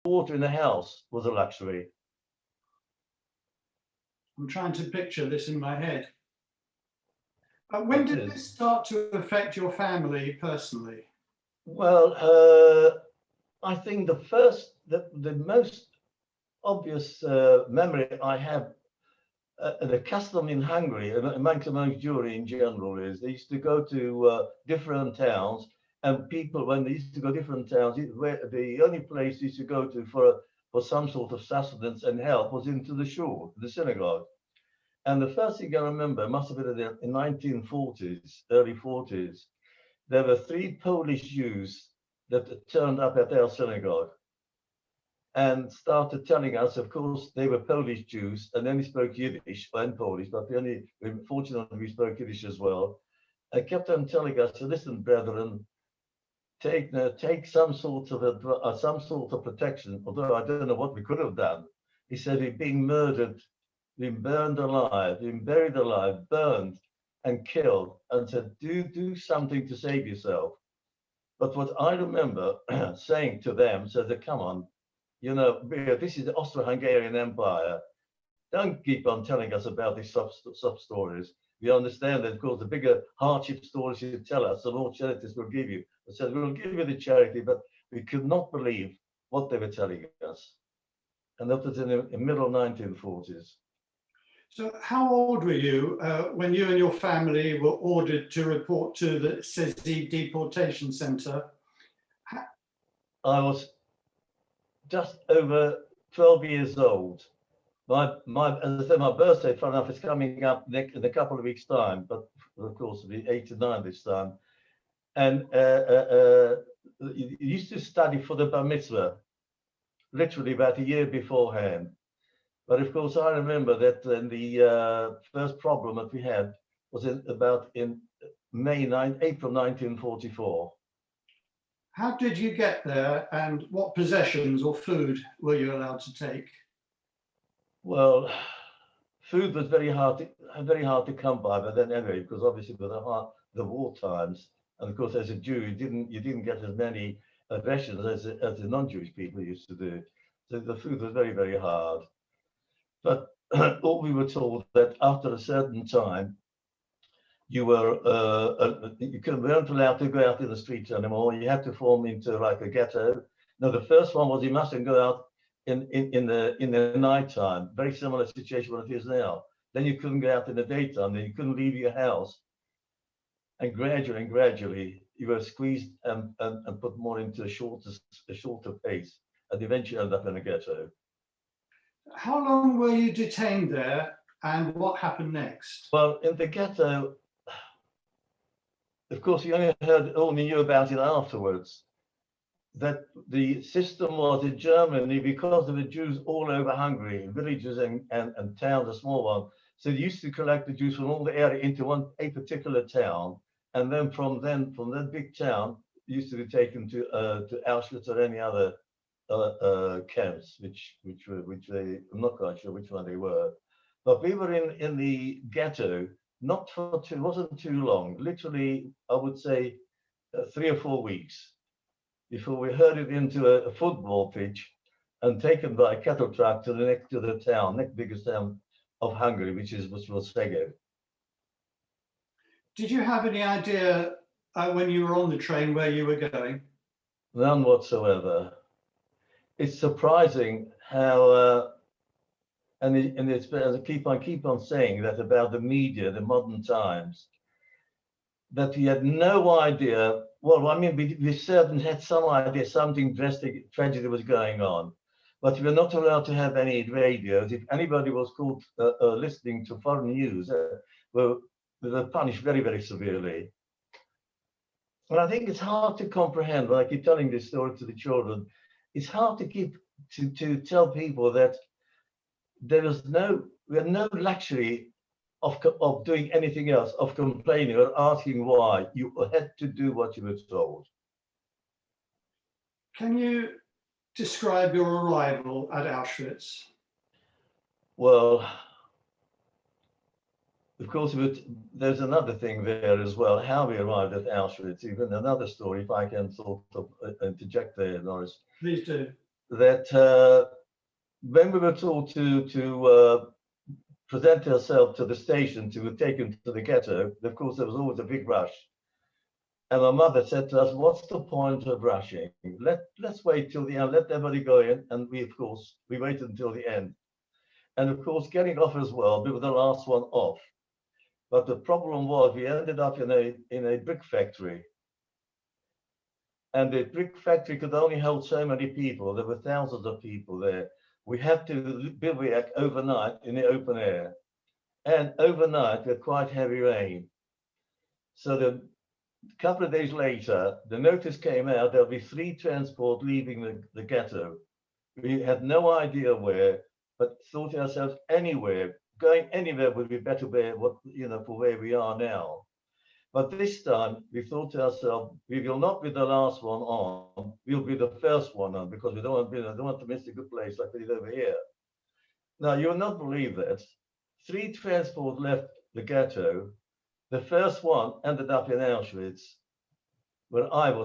water in the house was a luxury. I'm trying to picture this in my head. When did this start to affect your family personally? Well, I think the most obvious memory I have, the custom in Hungary, amongst Jewry in general, is they used to go to different towns, and people, when they used to go different towns, the only place they used to go to for some sort of sustenance and help was into the shul, the synagogue. And the first thing I remember must have been in the 1940s, early 40s. There were 3 Polish Jews that turned up at our synagogue and started telling us, of course, they were Polish Jews and only spoke Yiddish and Polish, but fortunately we spoke Yiddish as well. And kept on telling us, listen, brethren, take some sort of protection, although I don't know what we could have done. He said, we're being murdered, being burned alive, being buried alive, burned and killed, and said, do something to save yourself. But what I remember saying to them, said, come on, this is the Austro-Hungarian Empire. Don't keep on telling us about these soft stories. We understand that, of course, the bigger hardship stories you tell us, the more charities will give you. I said, we'll give you the charity, but we could not believe what they were telling us. And that was in the middle 1940s. So how old were you when you and your family were ordered to report to the Széchenyi deportation center? I was just over 12 years old. As I said, my birthday, fun enough, is coming up in a couple of weeks' time, but of course it'll be 89 this time. And you used to study for the bar mitzvah, literally about a year beforehand. But of course, I remember that the first problem that we had was in April 1944. How did you get there, and what possessions or food were you allowed to take? Well, food was very hard to come by, but then anyway, because obviously with the war times, and of course as a Jew, you didn't get as many rations as the non-Jewish people used to do. So the food was very, very hard. But all we were told that after a certain time, you weren't allowed to go out in the streets anymore. You had to form into like a ghetto. Now the first one was you mustn't go out in the nighttime. Very similar situation what it is now. Then you couldn't go out in the daytime. Then you couldn't leave your house. And gradually, you were squeezed and put more into a shorter pace, and eventually ended up in a ghetto. How long were you detained there, and what happened next? Well, in the ghetto, of course, you only knew about it afterwards. That the system was in Germany, because there were Jews all over Hungary, villages and towns, a small one. So they used to collect the Jews from all the area into a particular town, and then from that big town, used to be taken to Auschwitz or any other camps, which I'm not quite sure which one they were. But we were in the ghetto, wasn't too long, literally, I would say 3 or 4 weeks before we herded into a football pitch and taken by a cattle truck to the next biggest town of Hungary, which was Szeged. Did you have any idea when you were on the train where you were going? None whatsoever. It's surprising how, and it's as I keep on saying that about the media, the modern times, that we had no idea. Well, I mean, we certainly had some idea something drastic tragedy was going on, but we were not allowed to have any radios. If anybody was caught listening to foreign news, they were punished very, very severely. And I think it's hard to comprehend. When I keep telling this story to the children, it's hard to tell people that we had no luxury of doing anything else, of complaining or asking why. You had to do what you were told. Can you describe your arrival at Auschwitz? Well, of course, there's another thing there as well, how we arrived at Auschwitz, even another story, if I can sort of interject there, Norris. Please do. that when we were told to present ourselves to the station to be taken to the ghetto, of course, there was always a big rush. And my mother said to us, what's the point of rushing? Let's wait till the end, let everybody go in. And we, of course, we waited until the end. And of course, getting off as well, we were the last one off. But the problem was we ended up in a brick factory. And the brick factory could only hold so many people. There were thousands of people there. We had to bivouac overnight in the open air. And overnight, we had quite heavy rain. So a couple of days later, the notice came out, there'll be 3 transports leaving the ghetto. We had no idea where, but thought to ourselves, anywhere, going anywhere would be better for where we are now. But this time we thought to ourselves, we will not be the last one on, we'll be the first one on, because we don't want to miss a good place like we did over here. Now, you'll not believe that. 3 transports left the ghetto. The first one ended up in Auschwitz, where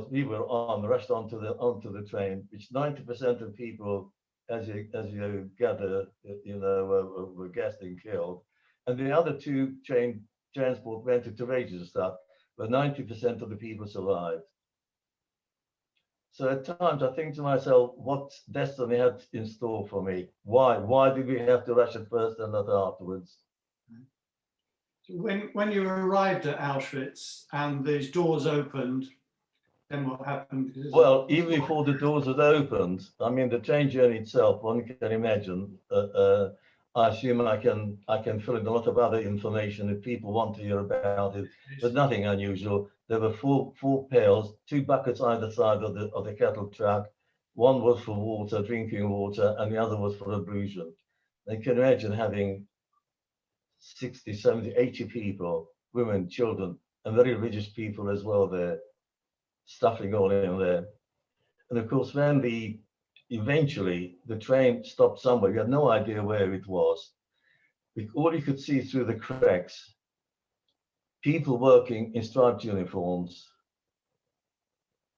we were rushed onto the train, which 90% of people, as you gather, were gassed and killed. And the other 2 transport went to Turages and stuff, but 90% of the people survived. So at times I think to myself, what destiny had in store for me? Why did we have to rush at first and not afterwards? When you arrived at Auschwitz and these doors opened, then what happened? Well, even before the doors had opened, I mean, the train journey itself, one can imagine. I assume I can fill in a lot of other information if people want to hear about it, but nothing unusual. There were four pails, 2 buckets either side of the cattle truck. One was for water, drinking water, and the other was for ablution. You can imagine having 60, 70, 80 people, women, children, and very religious people as well there, stuffing all in there. And of course, when eventually the train stopped somewhere, you had no idea where it was. All you could see through the cracks, people working in striped uniforms.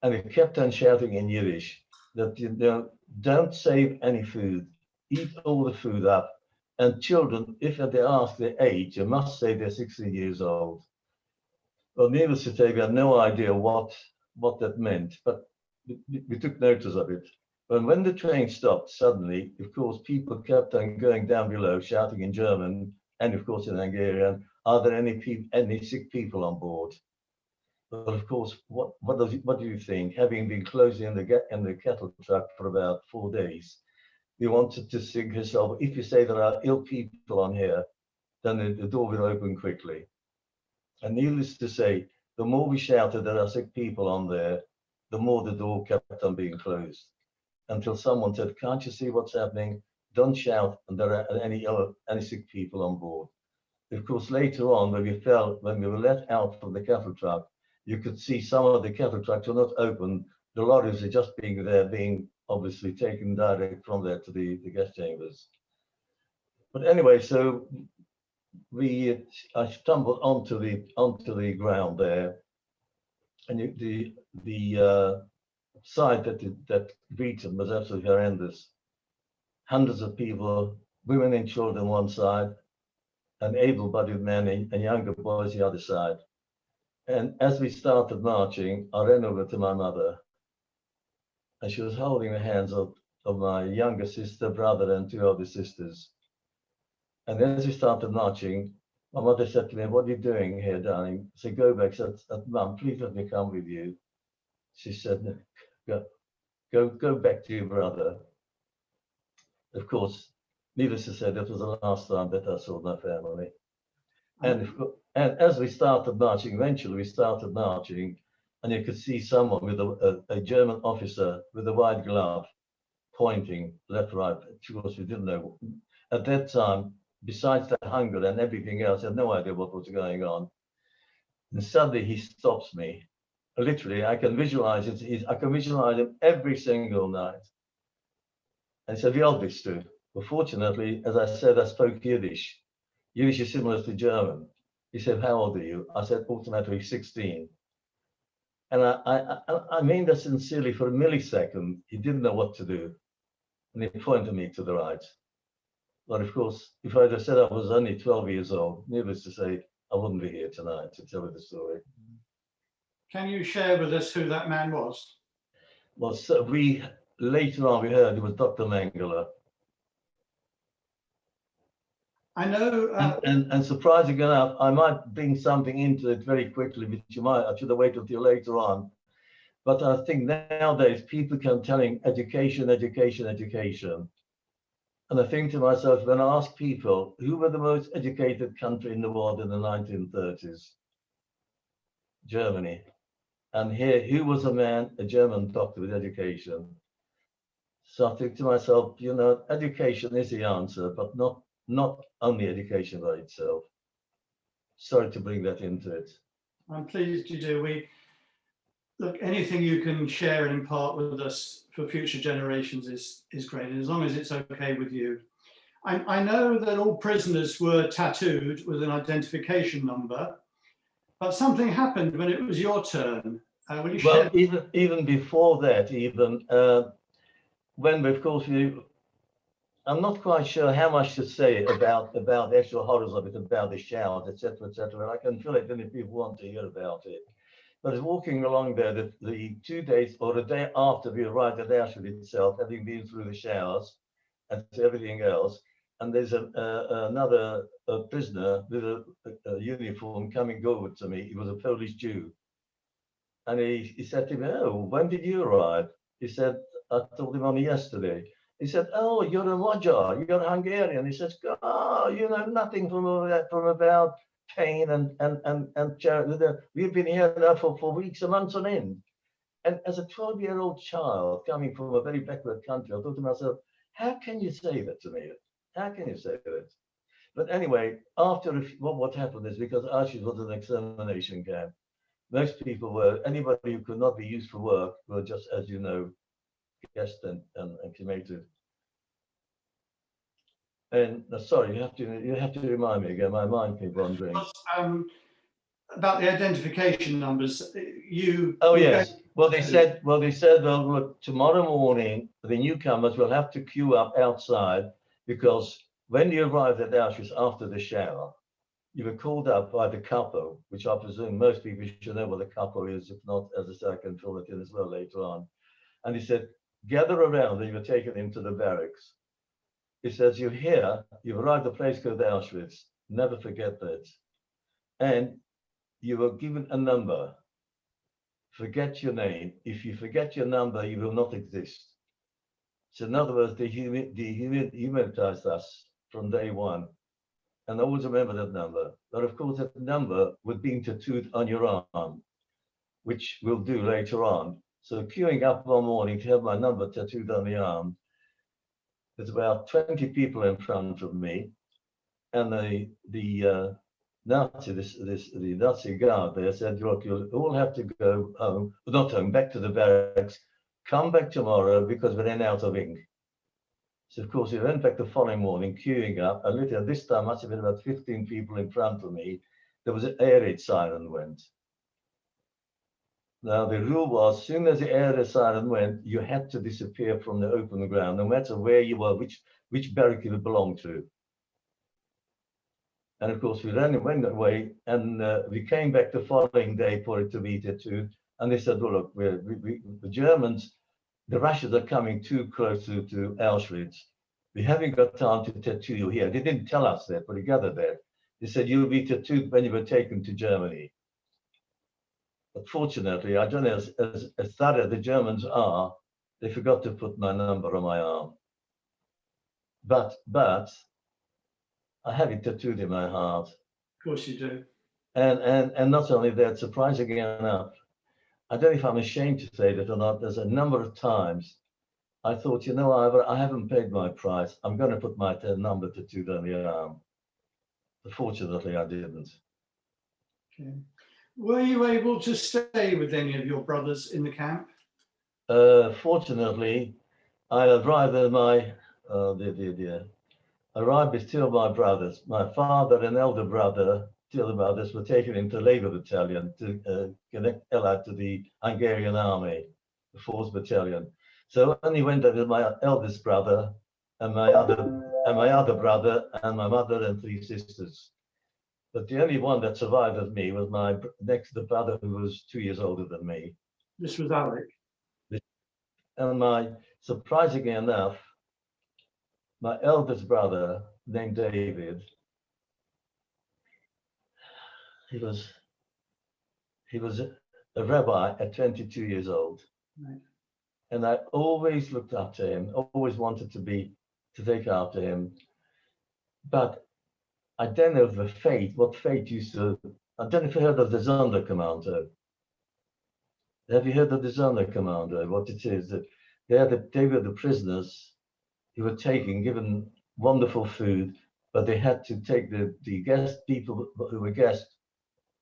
And they kept on shouting in Yiddish that, don't save any food, eat all the food up. And children, if they ask their age, you must say they're 16 years old. Well, needless to say, we had no idea what that meant, but we took notice of it. But when the train stopped, suddenly, of course, people kept on going down below, shouting in German, and of course in Hungarian, are there any sick people on board? But of course, what do you think? Having been closed in the cattle truck for about 4 days, we wanted to think ourselves, if you say there are ill people on here, then the door will open quickly. And needless to say, the more we shouted there are sick people on there, the more the door kept on being closed. Until someone said, can't you see what's happening? Don't shout, and there are any sick people on board. Of course, later on, when we were let out from the cattle truck, you could see some of the cattle trucks were not open. The lorries are just being obviously taken direct from there to the gas chambers. But anyway, so I stumbled onto the ground there, and the sight that greeted was absolutely horrendous. Hundreds of people, women and children one side, and able-bodied men and younger boys the other side. And as we started marching, I ran over to my mother, and she was holding the hands of my younger sister, brother, and 2 older sisters. And as we started marching, my mother said to me, what are you doing here, darling? I said, go back. She said, Mum, please let me come with you. She said, go back to your brother. Of course, needless to say, that was the last time that I saw my family. And as we started marching, eventually we started marching, and you could see someone with a German officer with a white glove pointing left, right. Of course, we didn't know. At that time, besides the hunger and everything else, I had no idea what was going on. And suddenly he stops me. Literally, I can visualize it. I can visualize him every single night. And he said, wie alt bist du? Well, fortunately, as I said, I spoke Yiddish. Yiddish is similar to German. He said, how old are you? I said, automatically 16. And I mean that sincerely. For a millisecond, he didn't know what to do. And he pointed me to the right. But of course, if I'd have said I was only 12 years old, needless to say, I wouldn't be here tonight to tell you the story. Can you share with us who that man was? Well, so later on we heard it was Dr. Mengele. I know. And surprising enough, I might bring something into it very quickly, which I should have waited until later on. But I think nowadays people can telling education, education, education. And I think to myself, when I ask people who were the most educated country in the world in the 1930s, Germany. And here, who was a German doctor with education? So I think to myself, you know, education is the answer, but not only education by itself. Sorry to bring that into it. I'm pleased you do. Look, anything you can share and impart with us for future generations is great, and as long as it's okay with you. I know that all prisoners were tattooed with an identification number, but something happened when it was your turn. Will you share? Well, even before that, when of course I'm not quite sure how much to say about the actual horrors of it, about the showers, etc., etc. And I can fill it in if people want to hear about it. But as walking along there, the 2 days or the day after we arrived at Auschwitz itself, having been through the showers and everything else, and there's another prisoner with a uniform coming over to me. He was a Polish Jew. And he said to me, "Oh, when did you arrive?" He said, "I told him only yesterday." He said, "Oh, you're a Magyar, you're Hungarian." He says, "Oh, you know nothing from about pain and charity. We've been here now for weeks and months on end." And as a 12-year-old child coming from a very backward country, I thought to myself, how can you say that to me? How can you say that? But anyway, after what happened is because Auschwitz was an extermination camp, most people were, anybody who could not be used for work were just, as you know, gassed and cremated. And sorry, you have to remind me again. My mind keeps wandering. About the identification numbers, Oh yes. Well, they said, well, look, tomorrow morning the newcomers will have to queue up outside because when you arrived at Auschwitz after the shower, you were called up by the capo, which I presume most people should know what the capo is. If not, as I said, I can fill it in as well later on. And he said, gather around, and you were taken into the barracks. He says, you're here, you've arrived at a place called Auschwitz. Never forget that. And you were given a number. Forget your name. If you forget your number, you will not exist. So in other words, they humanized us from day one. And I always remember that number. But of course, that number was being tattooed on your arm, which we'll do later on. So queuing up one morning to have my number tattooed on the arm, there's about 20 people in front of me. And the Nazi guard there said, look, you'll all have to go home, not home, back to the barracks, come back tomorrow because we ran out of ink. So of course, we went back the following morning, queuing up, and literally this time must have been about 15 people in front of me. There was an air raid siren went. Now the rule was, as soon as the air raid siren went, you had to disappear from the open ground, no matter where you were, which barrack you belonged to. And of course, we went away, and we came back the following day for it to be tattooed. And they said, well, look, the Germans, the Russians are coming too close to Auschwitz. We haven't got time to tattoo you here. They didn't tell us that, but we gathered that. They said, you'll be tattooed when you were taken to Germany. But fortunately, I don't know, as thorough the Germans are, they forgot to put my number on my arm. But I have it tattooed in my heart. Of course you do. And not only that, surprisingly enough, I don't know if I'm ashamed to say that or not, there's a number of times I thought, you know, Ivor, I haven't paid my price. I'm going to put my number tattooed on the arm. But fortunately, I didn't. Okay. Were you able to stay with any of your brothers in the camp? Fortunately, I arrived at arrived with two of my brothers. My father and elder brother, two of the brothers, were taken into Labour Battalion to connect Allied to the Hungarian army, the 4th Battalion. So I only went there with my eldest brother and my other brother and my mother and 3 sisters. But the only one that survived with me was my next to brother, who was 2 years older than me. This was Alec. And surprisingly enough, my eldest brother, named David, he was a rabbi at 22 years old. Right. And I always looked up to him, always wanted to take after him. But I don't know what fate used to. I don't know if you heard of the Sonderkommando. Have you heard of the Sonderkommando? What it is, that they were the prisoners who were given wonderful food, but they had to take the people who were guests,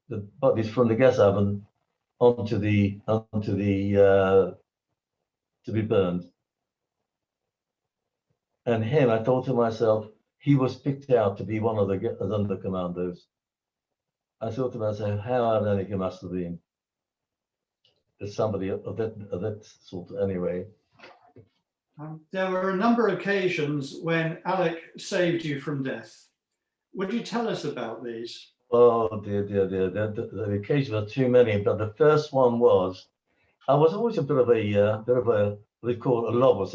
the bodies from the gas oven to be burned. And him, I thought to myself, he was picked out to be one of the Sonderkommandos. I thought to myself, how ironic it must have been. There's somebody of that sort anyway. There were a number of occasions when Alec saved you from death. Would you tell us about these? Oh dear. The occasions were too many, but the first one was, I was always a bit of a what they call a lobber.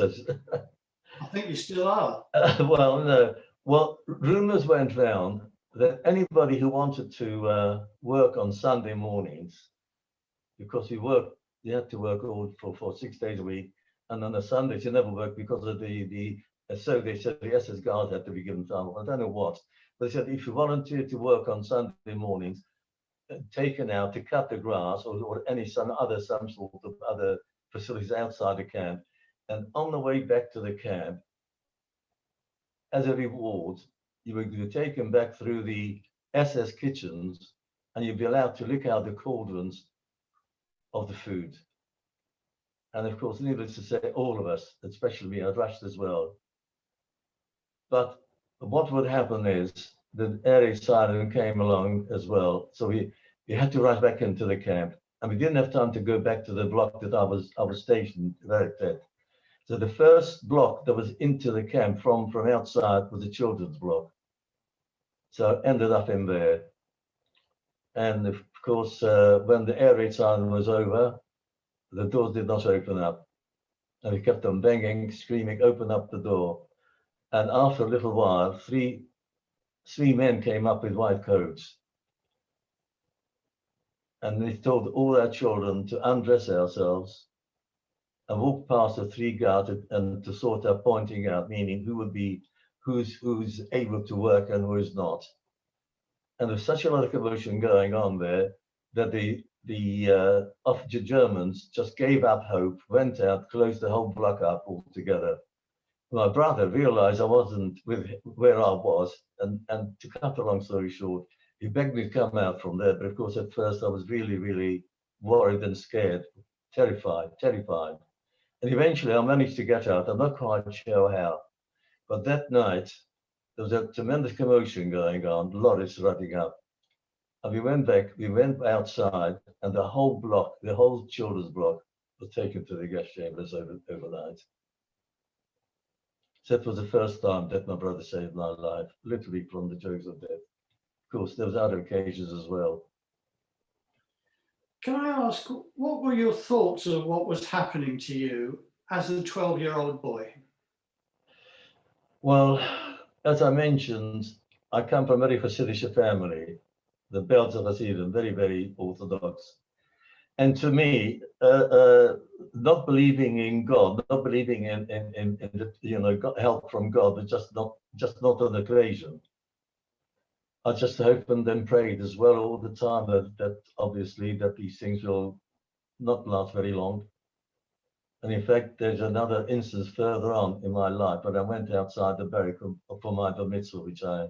I think you still are. Well, no. Well, rumors went round that anybody who wanted to work on Sunday mornings, because you had to work all for 6 days a week, and on the Sundays you never worked because of so they said the SS guards had to be given time. I don't know what. But they said if you volunteered to work on Sunday mornings, taken out to cut the grass or some sort of other facilities outside the camp, and on the way back to the camp, as a reward, you were taken back through the SS kitchens, and you'd be allowed to lick out the cauldrons of the food. And of course, needless to say, all of us, especially me, I'd rushed as well. But what would happen is the air raid siren came along as well. So we had to rush back into the camp, and we didn't have time to go back to the block that I was stationed at. So the first block that was into the camp from outside was the children's block. So I ended up in there. And of course, when the air raid siren was over, the doors did not open up. And we kept on banging, screaming, open up the door. And after a little while, three men came up with white coats. And they told all our children to undress ourselves and walk past the 3 guards and to sort of pointing out, meaning who's able to work and who is not. And there's such a lot of commotion going on there that the Germans just gave up hope, went out, closed the whole block up altogether. My brother realized I wasn't where I was, and to cut a long story short, he begged me to come out from there. But of course, at first I was really, really worried and scared, terrified. And eventually I managed to get out. I'm not quite sure how, but that night there was a tremendous commotion going on, lorries running up. And we went outside, and the whole block, the whole children's block, was taken to the gas chambers overnight. So that was the first time that my brother saved my life, literally from the jaws of death. Of course, there was other occasions as well. Can I ask, what were your thoughts of what was happening to you as a 12-year-old boy? Well, as I mentioned, I come from a very Hasidic family, the Belts of Hasidim, very, very Orthodox. And to me, not believing in God, not believing in the, help from God, was just not an equation. I just hoped and prayed as well all the time that obviously that these things will not last very long. And in fact, there's another instance further on in my life when I went outside the barrack for my Mitzvah, which I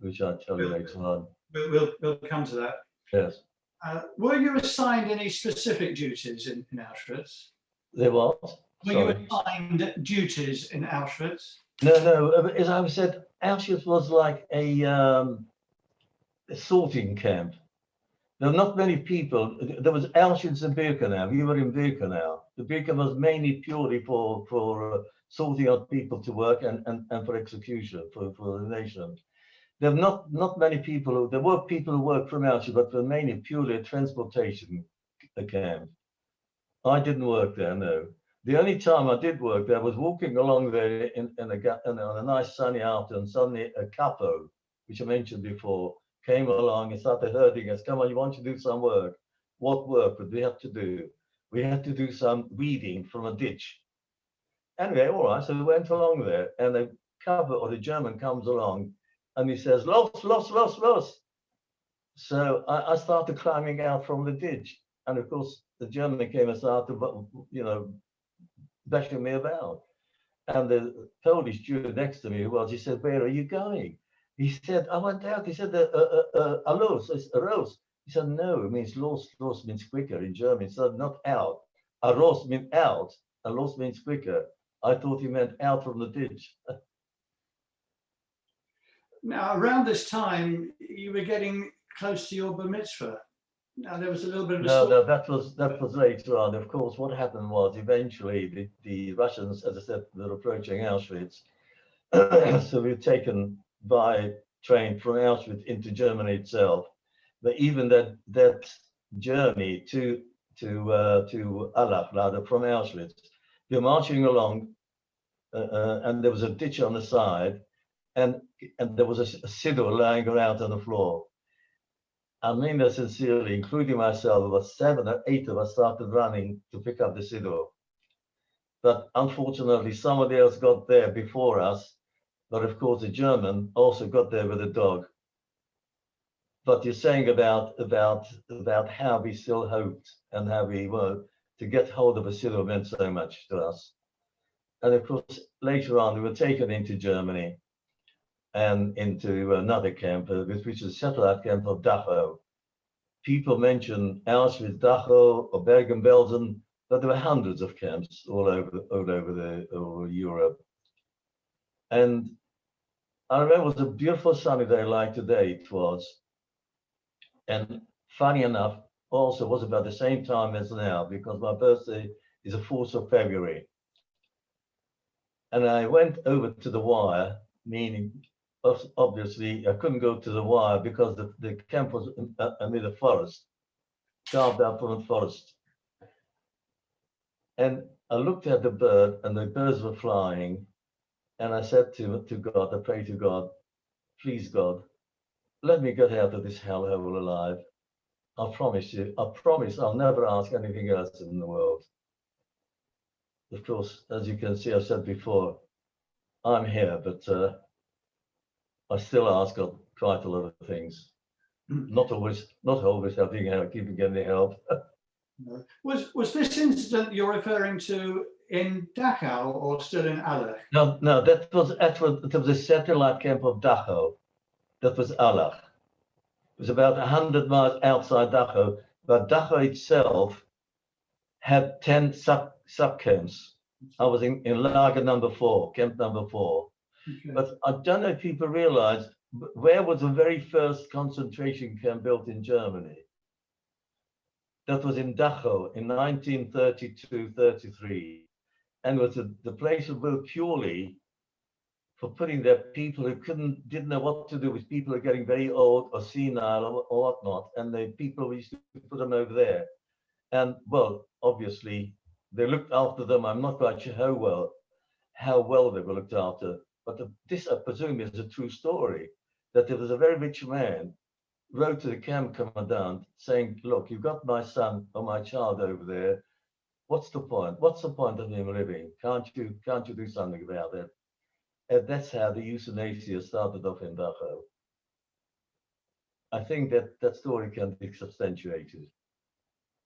tell you later on. We'll come to that. Yes. Were you assigned any specific duties in Auschwitz? There was. Were you assigned duties in Auschwitz? No. As I said, Auschwitz was like a sorting camp. There were not many people. There was Auschwitz and Birkenau. We were in Birkenau. The Birkenau was mainly purely for sorting out people to work and for execution for the nation. There were not many people. There were people who worked from Auschwitz, but were mainly purely a transportation camp. I didn't work there, no. The only time I did work there was walking along there on a nice sunny afternoon. Suddenly a couple, which I mentioned before, came along and started herding us. Come on, you want to do some work? What work would we have to do? We had to do some weeding from a ditch. Anyway, all right, so we went along there, and the couple, or the German, comes along, and he says, los, los, los, los. So I started climbing out from the ditch. And of course, the German came and started, bashing me about. And the Polish Jew next to me he said, where are you going? He said, I went out. He said, a los, a rose. He said, no, it means los. Los means quicker in German. He said, not out. A ros means out, and los means quicker. I thought he meant out from the ditch. Now, around this time, you were getting close to your bar mitzvah. Now, there was a little bit of no, that was later on. Of course, what happened was eventually the Russians, as I said, were approaching Auschwitz. So we were taken by train from Auschwitz into Germany itself. But even that journey to Allach, from Auschwitz, we were marching along, and there was a ditch on the side, and there was a siddur lying around on the floor. I mean that sincerely, including myself, about 7 or 8 of us started running to pick up the siddur. But unfortunately, somebody else got there before us. But of course, the German also got there with a dog. But you're saying about how we still hoped and how we were to get hold of a siddur meant so much to us. And of course, later on, we were taken into Germany and into another camp, which was a satellite camp of Dachau. People mention Auschwitz, Dachau, or Bergen-Belsen, but there were hundreds of camps all over Europe. And I remember it was a beautiful sunny day like today it was. And funny enough, also was about the same time as now, because my birthday is the 4th of February. And I went over to the wire, meaning obviously I couldn't go to the wire because the camp was amid a forest, carved out from a forest. And I looked at the bird, and the birds were flying. And I said to God, I prayed to God, please God, let me get out of this hellhole alive. I promise you, I promise I'll never ask anything else in the world. Of course, as you can see, I've said before, I'm here, but I still ask God quite a lot of things. Not always helping out, keeping getting help. Was this incident you're referring to in Dachau or still in Allach? No, that was a satellite camp of Dachau. That was Allach. It was about 100 miles outside Dachau, but Dachau itself had 10 sub camps. I was in Lager number 4, camp number 4. Okay. But I don't know if people realize where was the very first concentration camp built in Germany. That was in Dachau in 1932-33, and was the place was built purely for putting there people who didn't know what to do with people who are getting very old or senile or whatnot, and the people used to put them over there. And well, obviously they looked after them. I'm not quite sure how well they were looked after, but this I presume is a true story. That there was a very rich man wrote to the camp commandant saying, look, you've got my son or my child over there. What's the point? What's the point of him living? Can't you do something about it? And that's how the euthanasia started off in Dachau. I think that story can be substantiated.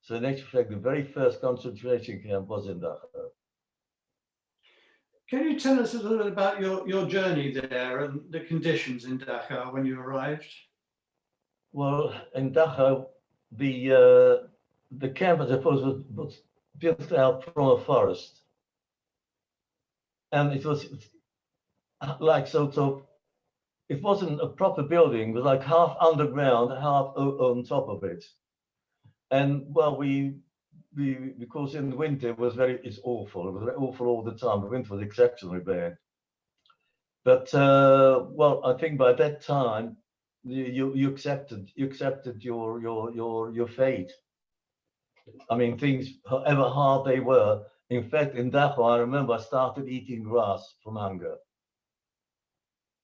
So in actual fact, the very first concentration camp was in Dachau. Can you tell us a little bit about your journey there and the conditions in Dachau when you arrived? Well, in Dachau, the camp, I suppose, was built out from a forest. And it was like sort of, it wasn't a proper building, it was like half underground, half on top of it. And well, because in the winter it was it's awful. It was awful all the time. The winter was exceptionally bad. But well, I think by that time you accepted your fate. I mean, things, however hard they were. In fact, in Dachau, I remember I started eating grass from hunger.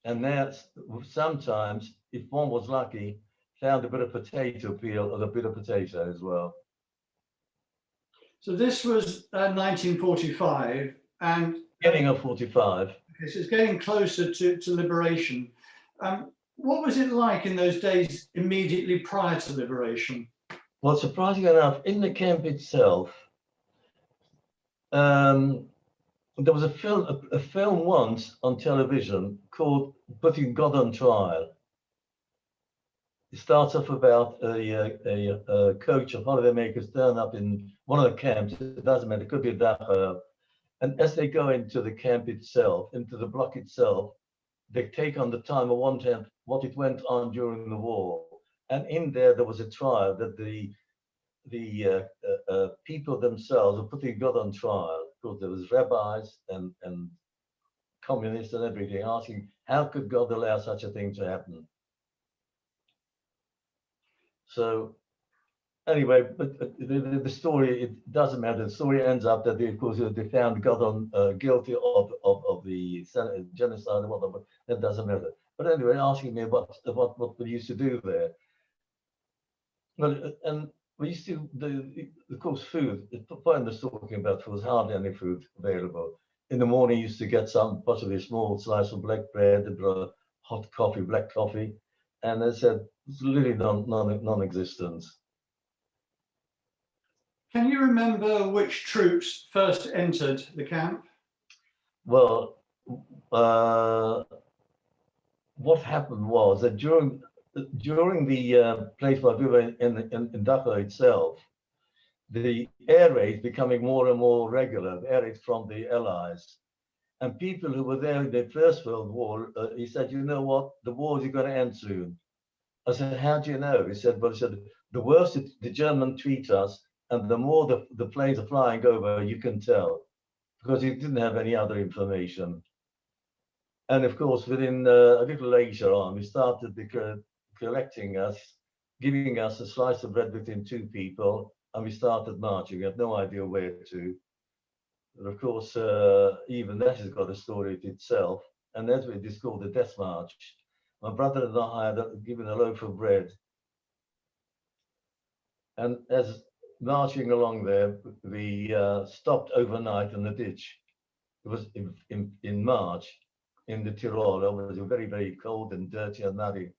And that's sometimes, if one was lucky, found a bit of potato peel or a bit of potato as well. So this was 1945, and Beginning of 45. Okay, so it's getting closer to liberation. What was it like in those days immediately prior to liberation? Well, surprisingly enough, in the camp itself, there was a film once on television called "Putting God on Trial." It starts off about a coach of holidaymakers turn up in one of the camps. It doesn't matter. It could be Dachau. And as they go into the camp itself, into the block itself, they take on the time of one hand what it went on during the war. And in there was a trial that the people themselves were putting God on trial, because there was rabbis and communists and everything asking, how could God allow such a thing to happen? So anyway, but the story, it doesn't matter. The story ends up that of course they found God on guilty of the genocide and whatnot, but that doesn't matter. But anyway, asking me about what we used to do there. Well, and we used to, of course, food. The point I was talking about, there was hardly any food available. In the morning, you used to get possibly a small slice of black bread, hot coffee, black coffee, and they said it's literally non-existent. Can you remember which troops first entered the camp? Well, what happened was that during the place where we were in Dachau itself, the air raids becoming more and more regular, the air raids from the Allies. And people who were there in the First World War, he said, you know what, the war is going to end soon. I said, how do you know? He said, well, he said, the worse the Germans treat us, and the more the planes are flying over, you can tell, because he didn't have any other information. And of course, within a little later on, we started collecting us, giving us a slice of bread between two people, and we started marching. We had no idea where to. But of course, even that has got a story to itself, and that's what it is called the Death March. My brother and I had given a loaf of bread, and as marching along there, we stopped overnight in the ditch. It was in March in the Tyrol. It was very, very cold and dirty and muddy.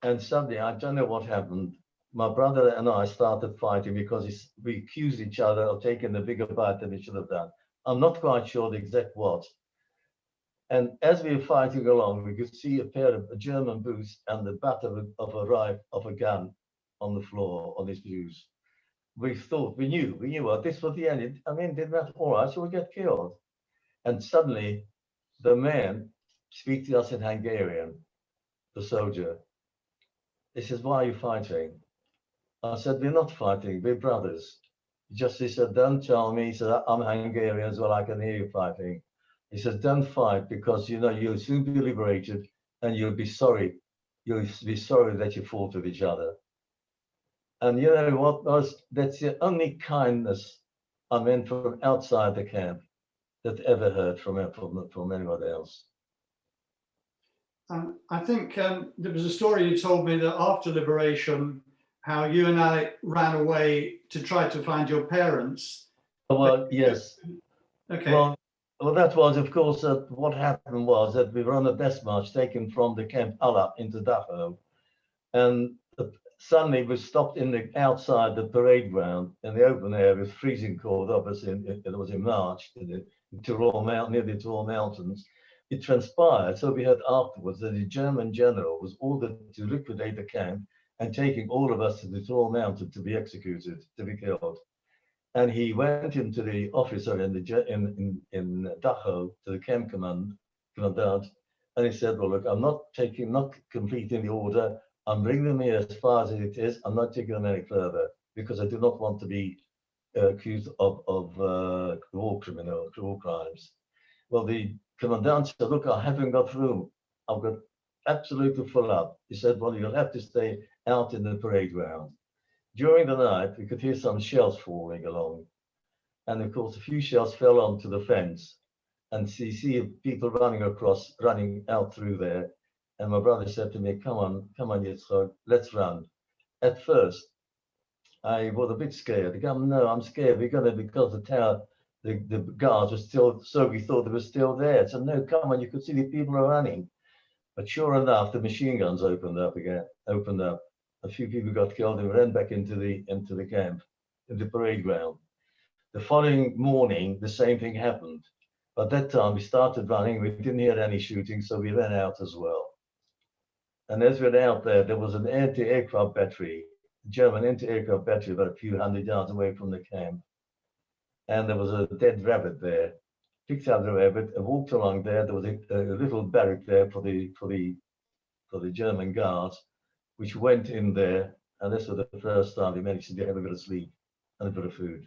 And suddenly, I don't know what happened. My brother and I started fighting because we accused each other of taking a bigger bite than we should have done. I'm not quite sure the exact what. And as we were fighting along, we could see a pair of German boots and the butt of a gun on the floor on his shoes. We knew what this was the end. I mean, did that all right, so we get killed. And suddenly, the man speaks to us in Hungarian, the soldier. He says, why are you fighting? I said, we're not fighting, we're brothers. He said, don't tell me. He said, I'm Hungarian as well, I can hear you fighting. He says, don't fight, because you know you'll soon be liberated and you'll be sorry. You'll be sorry that you fought with each other. And you know what? That's the only kindness I meant from outside the camp that ever heard from anybody else. I think there was a story you told me that after liberation, how you and Alec ran away to try to find your parents. Well, yes. Okay. Well, that was, of course, what happened was that we were on a death march taken from the Camp Allah into Dachau, and suddenly we stopped outside the parade ground in the open air. It was freezing cold, obviously. It was in March in the Tyrol near the Tyrol Mountains. It transpired, so we heard afterwards that the German general was ordered to liquidate the camp and taking all of us to the Tyrol Mountain to be executed, to be killed. And he went into the officer in Dachau, to the camp commandant, and he said, well, look, I'm not completing the order. I'm bringing them here as far as it is. I'm not taking them any further because I do not want to be accused of war crimes. Well, the commandant said, look, I haven't got room. I've got absolutely full up. He said, well, you'll have to stay out in the parade ground. During the night, we could hear some shells falling along. And of course, a few shells fell onto the fence. And so you see people running out through there. And my brother said to me, come on, Yitzchak, let's run. At first, I was a bit scared. No, I'm scared. Because the tower, the guards were still, so we thought they were still there. So no, come on, you could see the people are running. But sure enough, the machine guns opened up. A few people got killed and ran back into the camp, in the parade ground. The following morning, the same thing happened. But that time we started running, we didn't hear any shooting, so we ran out as well. And as we were out there was an anti-aircraft battery, German anti-aircraft battery about a few hundred yards away from the camp. And there was a dead rabbit there. Picked up the rabbit and walked along there. There was a little barrack there for the German guards, which went in there. And this was the first time we managed to have a bit of sleep and a bit of food.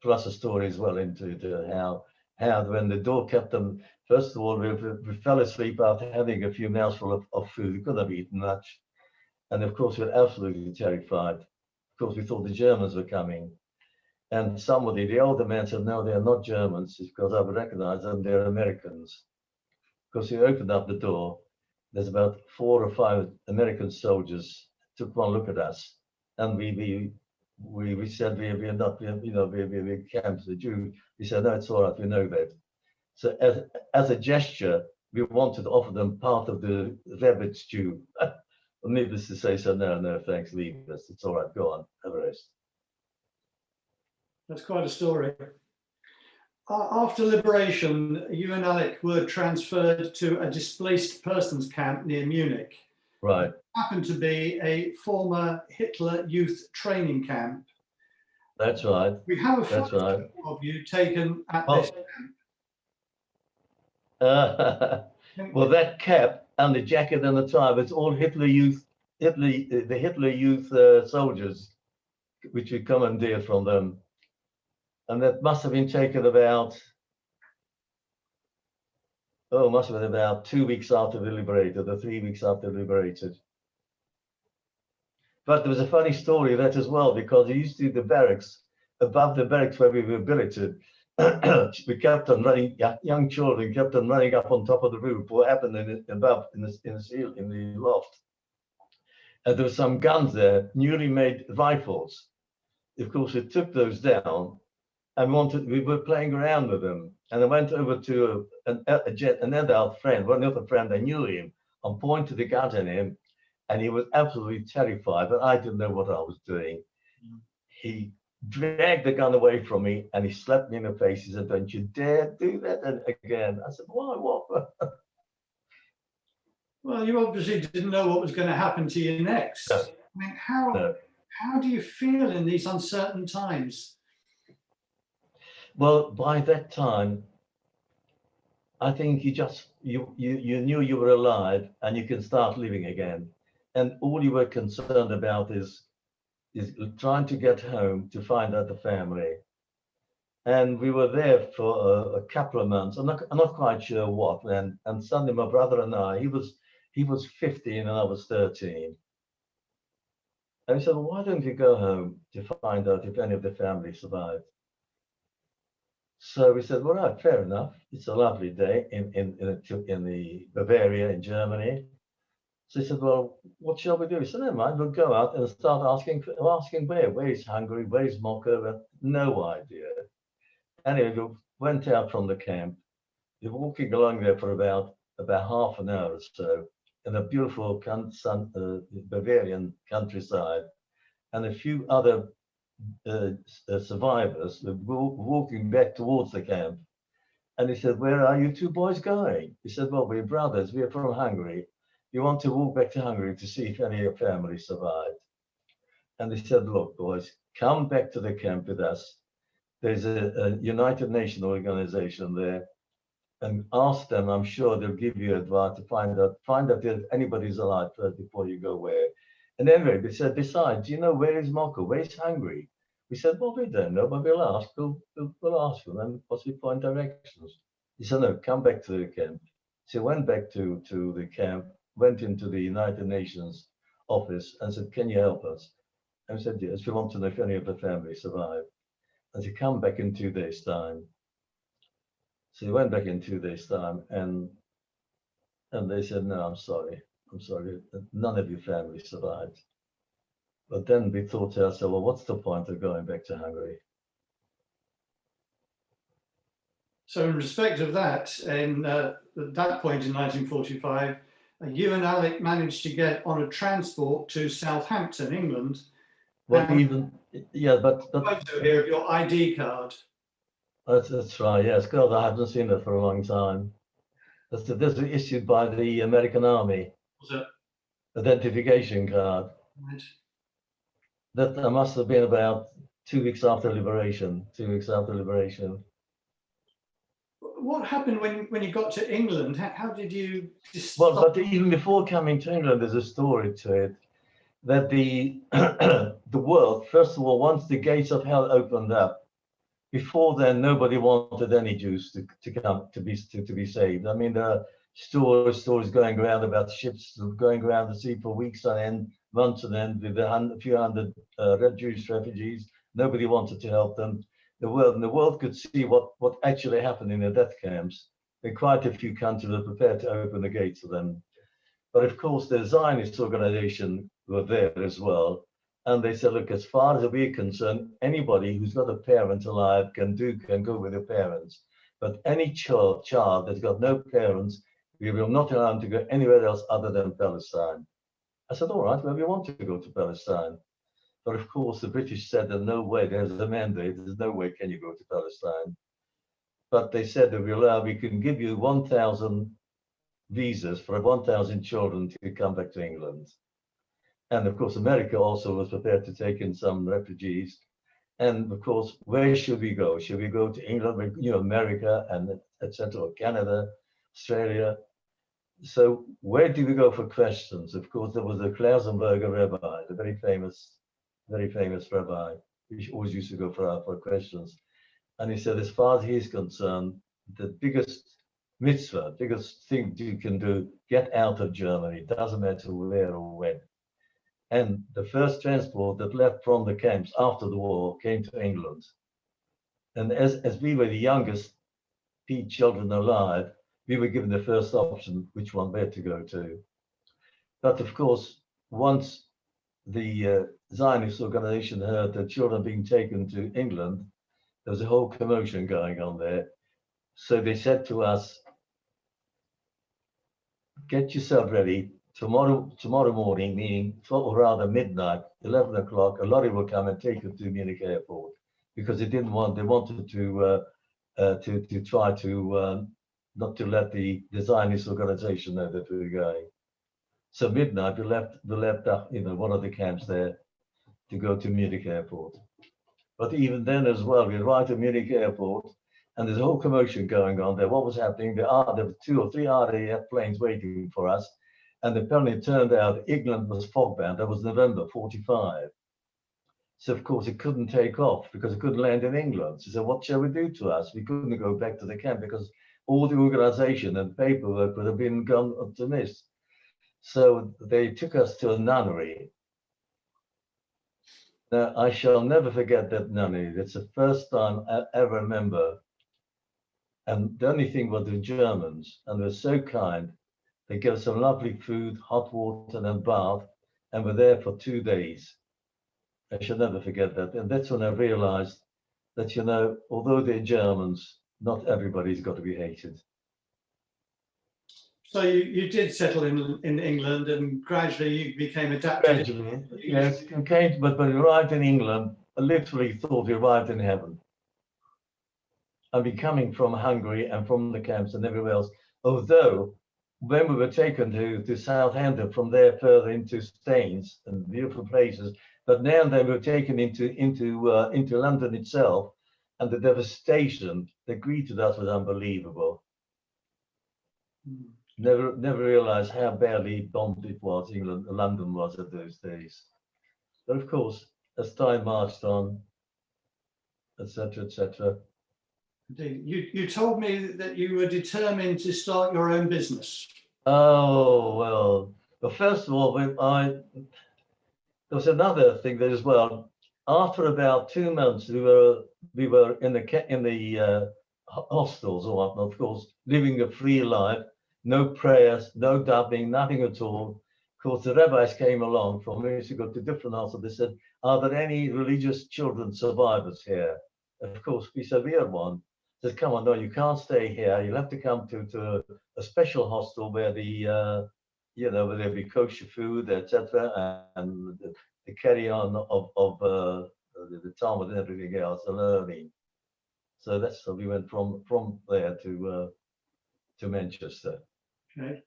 Plus a story as well into how when the door kept them, first of all, we fell asleep after having a few mouthfuls of food. We couldn't have eaten much. And of course, we were absolutely terrified. Of course, we thought the Germans were coming. And the older man said, no, they're not Germans, because I would recognize them, they're Americans. Because we opened up the door, there's about 4 or 5 American soldiers took one look at us. And we said, we're not, we're camps, the Jew. He said, no, it's all right, we know that. So as a gesture, we wanted to offer them part of the rabbit stew. Needless to say, so no, thanks, leave us. It's all right, go on, have a rest. That's quite a story. After liberation, you and Alec were transferred to a displaced persons camp near Munich. Right. It happened to be a former Hitler youth training camp. That's right. We have a photo of you taken at this camp. Well, that cap and the jacket and the tie, it's all the Hitler Youth soldiers, which we commandeered from them. And that must have been taken about 2 weeks after we liberated, or 3 weeks after we liberated. But there was a funny story of that as well, because you used to see the barracks, above the barracks where we were billeted, we kept on running, young children kept on running up on top of the roof. What happened in the loft? And there were some guns there, newly made rifles. Of course, we took those down and we were playing around with them. And I went over to another friend, one other friend, I knew him, and pointed the gun at him, and he was absolutely terrified, but I didn't know what I was doing. He dragged the gun away from me and he slapped me in the face. He said, don't you dare do that again. I said, why, what? Well, you obviously didn't know what was going to happen to you next. No. I mean, how do you feel in these uncertain times? Well, by that time, I think you knew you were alive and you can start living again. And all you were concerned about is trying to get home to find out the family. And we were there for a couple of months. I'm not quite sure what. And suddenly my brother and I, he was 15 and I was 13. And he said, well, why don't you go home to find out if any of the family survived? So we said, well, right, fair enough. It's a lovely day in the Bavaria in Germany. So he said, well, what shall we do? He said, never mind, we'll go out and start asking where is Hungary, where is Moscow? No idea. Anyway, we went out from the camp. We were walking along there for about half an hour or so in a beautiful Bavarian countryside. And a few other survivors were walking back towards the camp. And he said, where are you two boys going? He said, well, we're brothers, we're from Hungary. You want to walk back to Hungary to see if any of your family survived. And they said, look, boys, come back to the camp with us. There's a United Nations organization there. and ask them. I'm sure they'll give you advice to find out if anybody's alive first before you go where. And anyway, we said, besides, you know, where is Moko? Where is Hungary? We said, well, we don't know, but we'll ask. We'll ask them and possibly find directions. He said, no, come back to the camp. So he went back to the camp, went into the United Nations office and said, can you help us? And we said, yes, we want to know if any of the family survived. And he come back in 2 days' time. So he went back in 2 days' time, and they said, no, I'm sorry, none of your family survived. But then we thought to ourselves, well, what's the point of going back to Hungary? So in respect of that, at that point in 1945, you and Alec managed to get on a transport to Southampton, England. Well, but photo here of your ID card. That's right, yes. God, I haven't seen it for a long time. This was issued by the American Army. Was it? Identification card. Right. That must have been about 2 weeks after liberation. 2 weeks after liberation. What happened when you got to England? How did you? Well, but even before coming to England, there's a story to it. That the the world, first of all, once the gates of hell opened up, before then nobody wanted any Jews to come to be saved. I mean, there are stories going around about ships going around the sea for weeks on end, months on end, with a few hundred Jewish refugees. Nobody wanted to help them. The world could see what actually happened in the death camps. And quite a few countries were prepared to open the gates to them. But of course, the Zionist organization were there as well. And they said, look, as far as we're concerned, anybody who's got a parent alive can go with their parents. But any child that's got no parents, we will not allow them to go anywhere else other than Palestine. I said, all right, well, we want to go to Palestine. But of course, the British said that no way, there's a mandate, there's no way can you go to Palestine. But they said that we can give you 1,000 visas for 1,000 children to come back to England. And of course, America also was prepared to take in some refugees. And of course, where should we go? Should we go to England, America, and etc., or Canada, Australia? So where do we go for questions? Of course, there was a Klausenberger rabbi, the very famous rabbi, who always used to go for questions. And he said, as far as he's concerned, the biggest mitzvah, biggest thing you can do, get out of Germany. Doesn't matter where or when. And the first transport that left from the camps after the war came to England. And as we were the youngest children alive, we were given the first option, which one where to go to. But of course, once the Zionist organization heard that children being taken to England, there was a whole commotion going on there. So they said to us, get yourself ready. Tomorrow morning, meaning 12, or rather midnight, 11 o'clock, a lorry will come and take you to Munich airport, because they wanted to try to not to let the Zionist organization know that we were going. So midnight, we left one of the camps there to go to Munich airport. But even then as well, we arrived at Munich airport, and there's a whole commotion going on there. What was happening? There were 2 or 3 RAF planes waiting for us. And apparently it turned out England was fog bound. That was November 45. So of course it couldn't take off because it couldn't land in England. So what shall we do to us? We couldn't go back to the camp because all the organization and paperwork would have been gone to miss. So they took us to a nunnery. Now, I shall never forget that nunnery. It's the first time I ever remember. And the only thing was the Germans, and they were so kind. They gave us some lovely food, hot water and a bath, and were there for 2 days. I shall never forget that. And that's when I realized that, although they're Germans, not everybody's got to be hated. So you did settle in England, and gradually you became adapted. Gradually, yes. But when we arrived in England, I literally thought we arrived in heaven. I've been coming from Hungary and from the camps and everywhere else, although when we were taken to Southampton, from there further into Staines and beautiful places, but now and then we were taken into London itself, and the devastation that greeted us was unbelievable. Never realized how badly bombed it was, London was at those days. But of course, as time marched on, etc., etc. You told me that you were determined to start your own business. Oh, well, first of all, there was another thing there as well. After about 2 months, we were in the hostels or whatnot, of course, living a free life, no prayers, no davening, nothing at all. Of course, the rabbis came along from us to go to different hostels. They said, "Are there any religious children survivors here?" Of course, we said we are one. They said, "Come on, no, you can't stay here. You'll have to come to a special hostel where where there'll be kosher food, etc., and the carry on of the Talmud and everything else, the learning." So that's how we went from there to Manchester. Okay.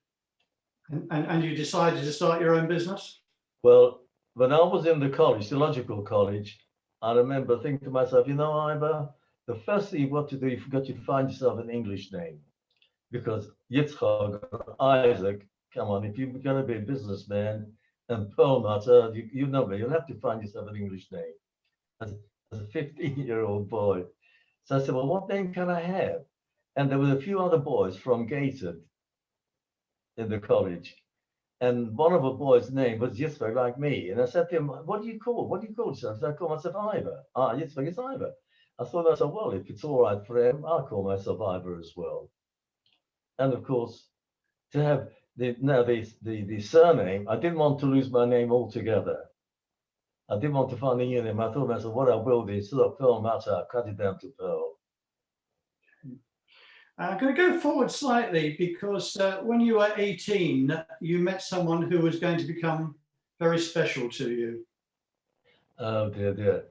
And you decided to start your own business? Well, when I was in the college, theological college, I remember thinking to myself, Ivor, the first thing you've got to do, you've got to find yourself an English name. Because Yitzchak, Isaac, come on, if you're going to be a businessman, and Pearl Matter, you'll have to find yourself an English name. As a 15-year-old boy. So I said, well, what name can I have? And there were a few other boys from Gated in the college. And one of the boys' name was Yitzchak, like me. And I said to him, what do you call yourself? So I call myself Ivor. Yitzchak is Ivor. I thought to myself, well, if it's all right for him, I'll call myself Ivor as well. And of course, to have the surname, I didn't want to lose my name altogether. I didn't want to find a new name. I thought to myself, what I will do, instead of Pearl Matter, I'll cut it down to Pearl. I'm going to go forward slightly because when you were 18, you met someone who was going to become very special to you. Oh, dear.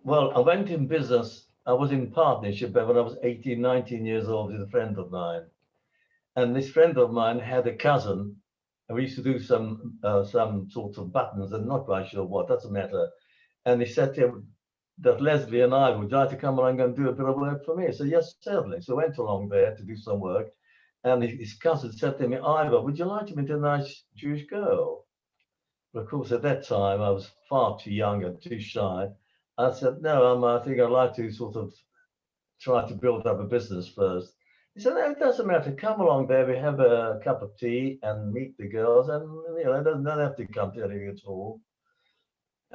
Well, I went in business. I was in partnership when I was 18, 19 years old with a friend of mine. And this friend of mine had a cousin, and we used to do some sorts of buttons, and not quite sure what, doesn't matter. And he said to him that Leslie and I would like to come along and do a bit of work for me. So yes, certainly. So I went along there to do some work. And his cousin said to me, Ivor, would you like to meet a nice Jewish girl? But of course, at that time, I was far too young and too shy. I said, no, I think I'd like to sort of try to build up a business first. He said, no, it doesn't matter. Come along there. We have a cup of tea and meet the girls. And, it doesn't have to come to anything at all.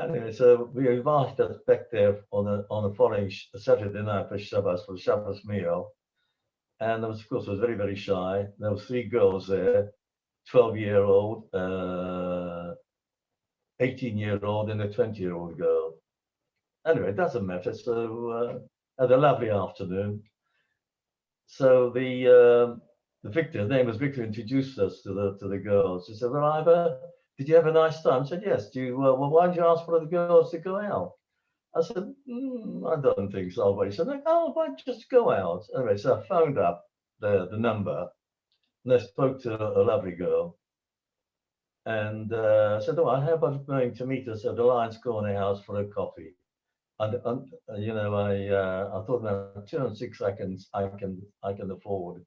Anyway, so we invited us back there on a following Saturday night for the Shabbos meal. And of course, I was very, very shy. There were 3 girls there, 12-year-old, 18-year-old, and a 20-year-old girl. Anyway, it doesn't matter. So had a lovely afternoon. So the Victor, his name was Victor, introduced us to the girls. He said, well, Ivor, did you have a nice time? I said, yes. Well, why did you ask for the girls to go out? I said, I don't think so. But he said, oh, why just go out? Anyway, so I phoned up the number, and I spoke to a lovely girl. And I said, oh, how about going to meet us at the Lions Corner House for a coffee? And I thought about 2 and 6 seconds I can afford.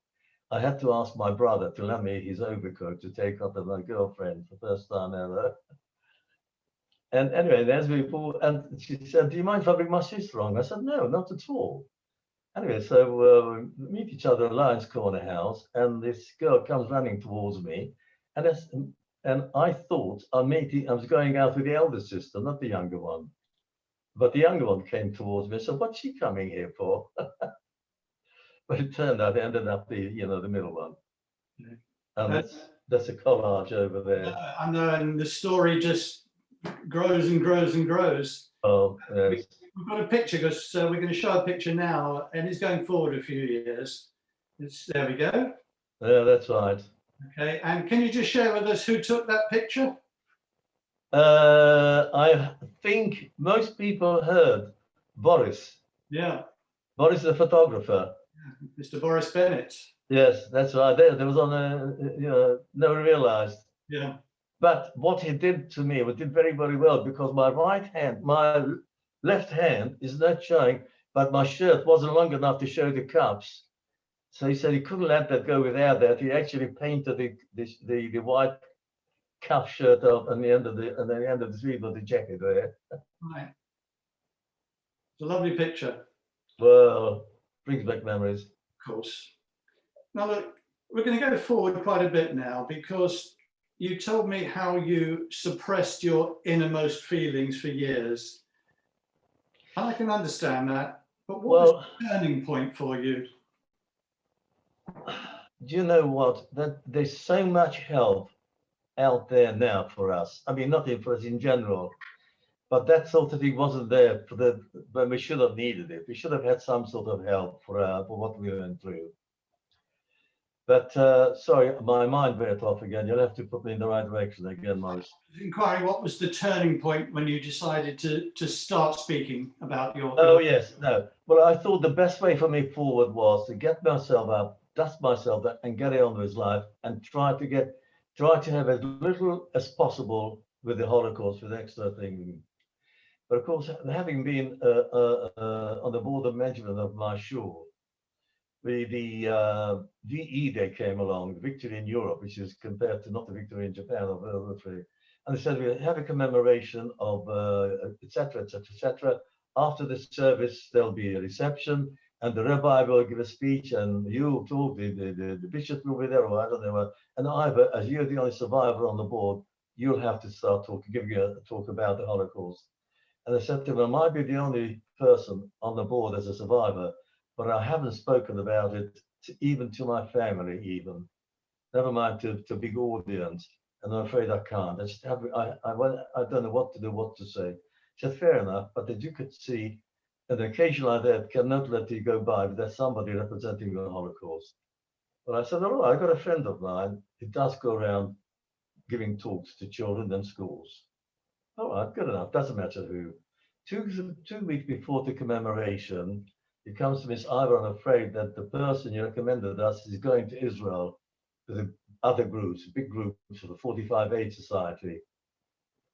I had to ask my brother to lend me his overcoat to take off with my girlfriend for the first time ever. And anyway, as we pulled, and she said, do you mind if I bring my sister along? I said, no, not at all. Anyway, so we meet each other at Lions Corner House, and this girl comes running towards me, and I thought I was going out with the elder sister, not the younger one. But the younger one came towards me and said, what's she coming here for? But it turned out it ended up the middle one. Yeah. And that's a collage over there. I know, and the story just grows and grows and grows. Oh, yes. We've got a picture because we're going to show a picture now, and it's going forward a few years. There we go. Yeah, that's right. Okay, and can you just share with us who took that picture? I think most people heard Boris. Yeah. Boris, the photographer. Mr. Boris Bennett. Yes, that's right. There was on never realized. Yeah. But what he did to me, did very, very well, because my left hand is not showing, but my shirt wasn't long enough to show the cuffs. So he said he couldn't let that go without that. He actually painted the white cuff shirt up on the end of the sleeve of the jacket there. Right. It's a lovely picture. Well, brings back memories. Of course. Now look, we're going to go forward quite a bit now, because you told me how you suppressed your innermost feelings for years. And I can understand that, but what was the turning point for you? Do you know what? That there's so much help out there now for us. I mean, not for us in general, but that sort of thing wasn't there when we should have needed it. We should have had some sort of help for what we went through. But sorry, my mind went off again. You'll have to put me in the right direction again, Morris. Inquiry, what was the turning point when you decided to start speaking about your... Oh, yes, no. Well, I thought the best way for me forward was to get myself up, dust myself up, and get on with life, and try to have as little as possible with the Holocaust, with extra things. But of course, having been on the board of management of my shul, the VE Day came along, Victory in Europe, which is compared to not the victory in Japan of World War III. And they said we have a commemoration of etc., etc., etc. After the service, there'll be a reception, and the rabbi will give a speech, and you talk, the bishop will be there, or I don't know. And Ivor, as you're the only survivor on the board, you'll have to start giving a talk about the Holocaust. And I said to him, I might be the only person on the board as a survivor, but I haven't spoken about it even to my family, even. Never mind to big audience. And I'm afraid I can't. I don't know what to do, what to say. He said, fair enough, but that you could see an occasion like that cannot let you go by without somebody representing the Holocaust. Well, I said, all right, I've got a friend of mine who does go around giving talks to children in schools. All right, good enough, doesn't matter who. 2 weeks before the commemoration, he comes to Miss Ivor, I'm afraid that the person you recommended us is going to Israel with the other groups, big groups of the 45A Society.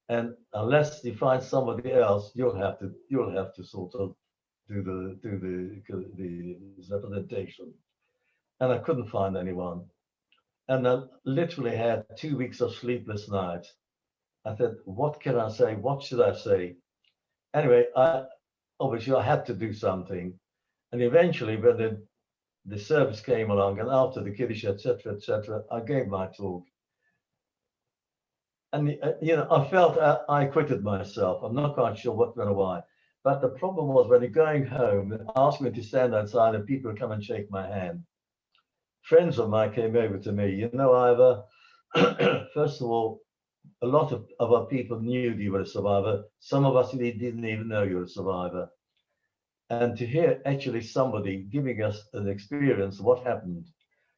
And unless you find somebody else, you'll have to sort of do the representation. And I couldn't find anyone. And I literally had 2 weeks of sleepless nights. I said, what can I say? What should I say? Anyway, obviously I had to do something. And eventually, when the service came along, and after the Kiddush, etc., I gave my talk. And I felt I acquitted myself. I'm not quite sure what and why. But the problem was when you're going home, they asked me to stand outside and people would come and shake my hand. Friends of mine came over to me, Ivor, first of all, a lot of our people knew you were a survivor. Some of us didn't even know you were a survivor. And to hear actually somebody giving us an experience of what happened,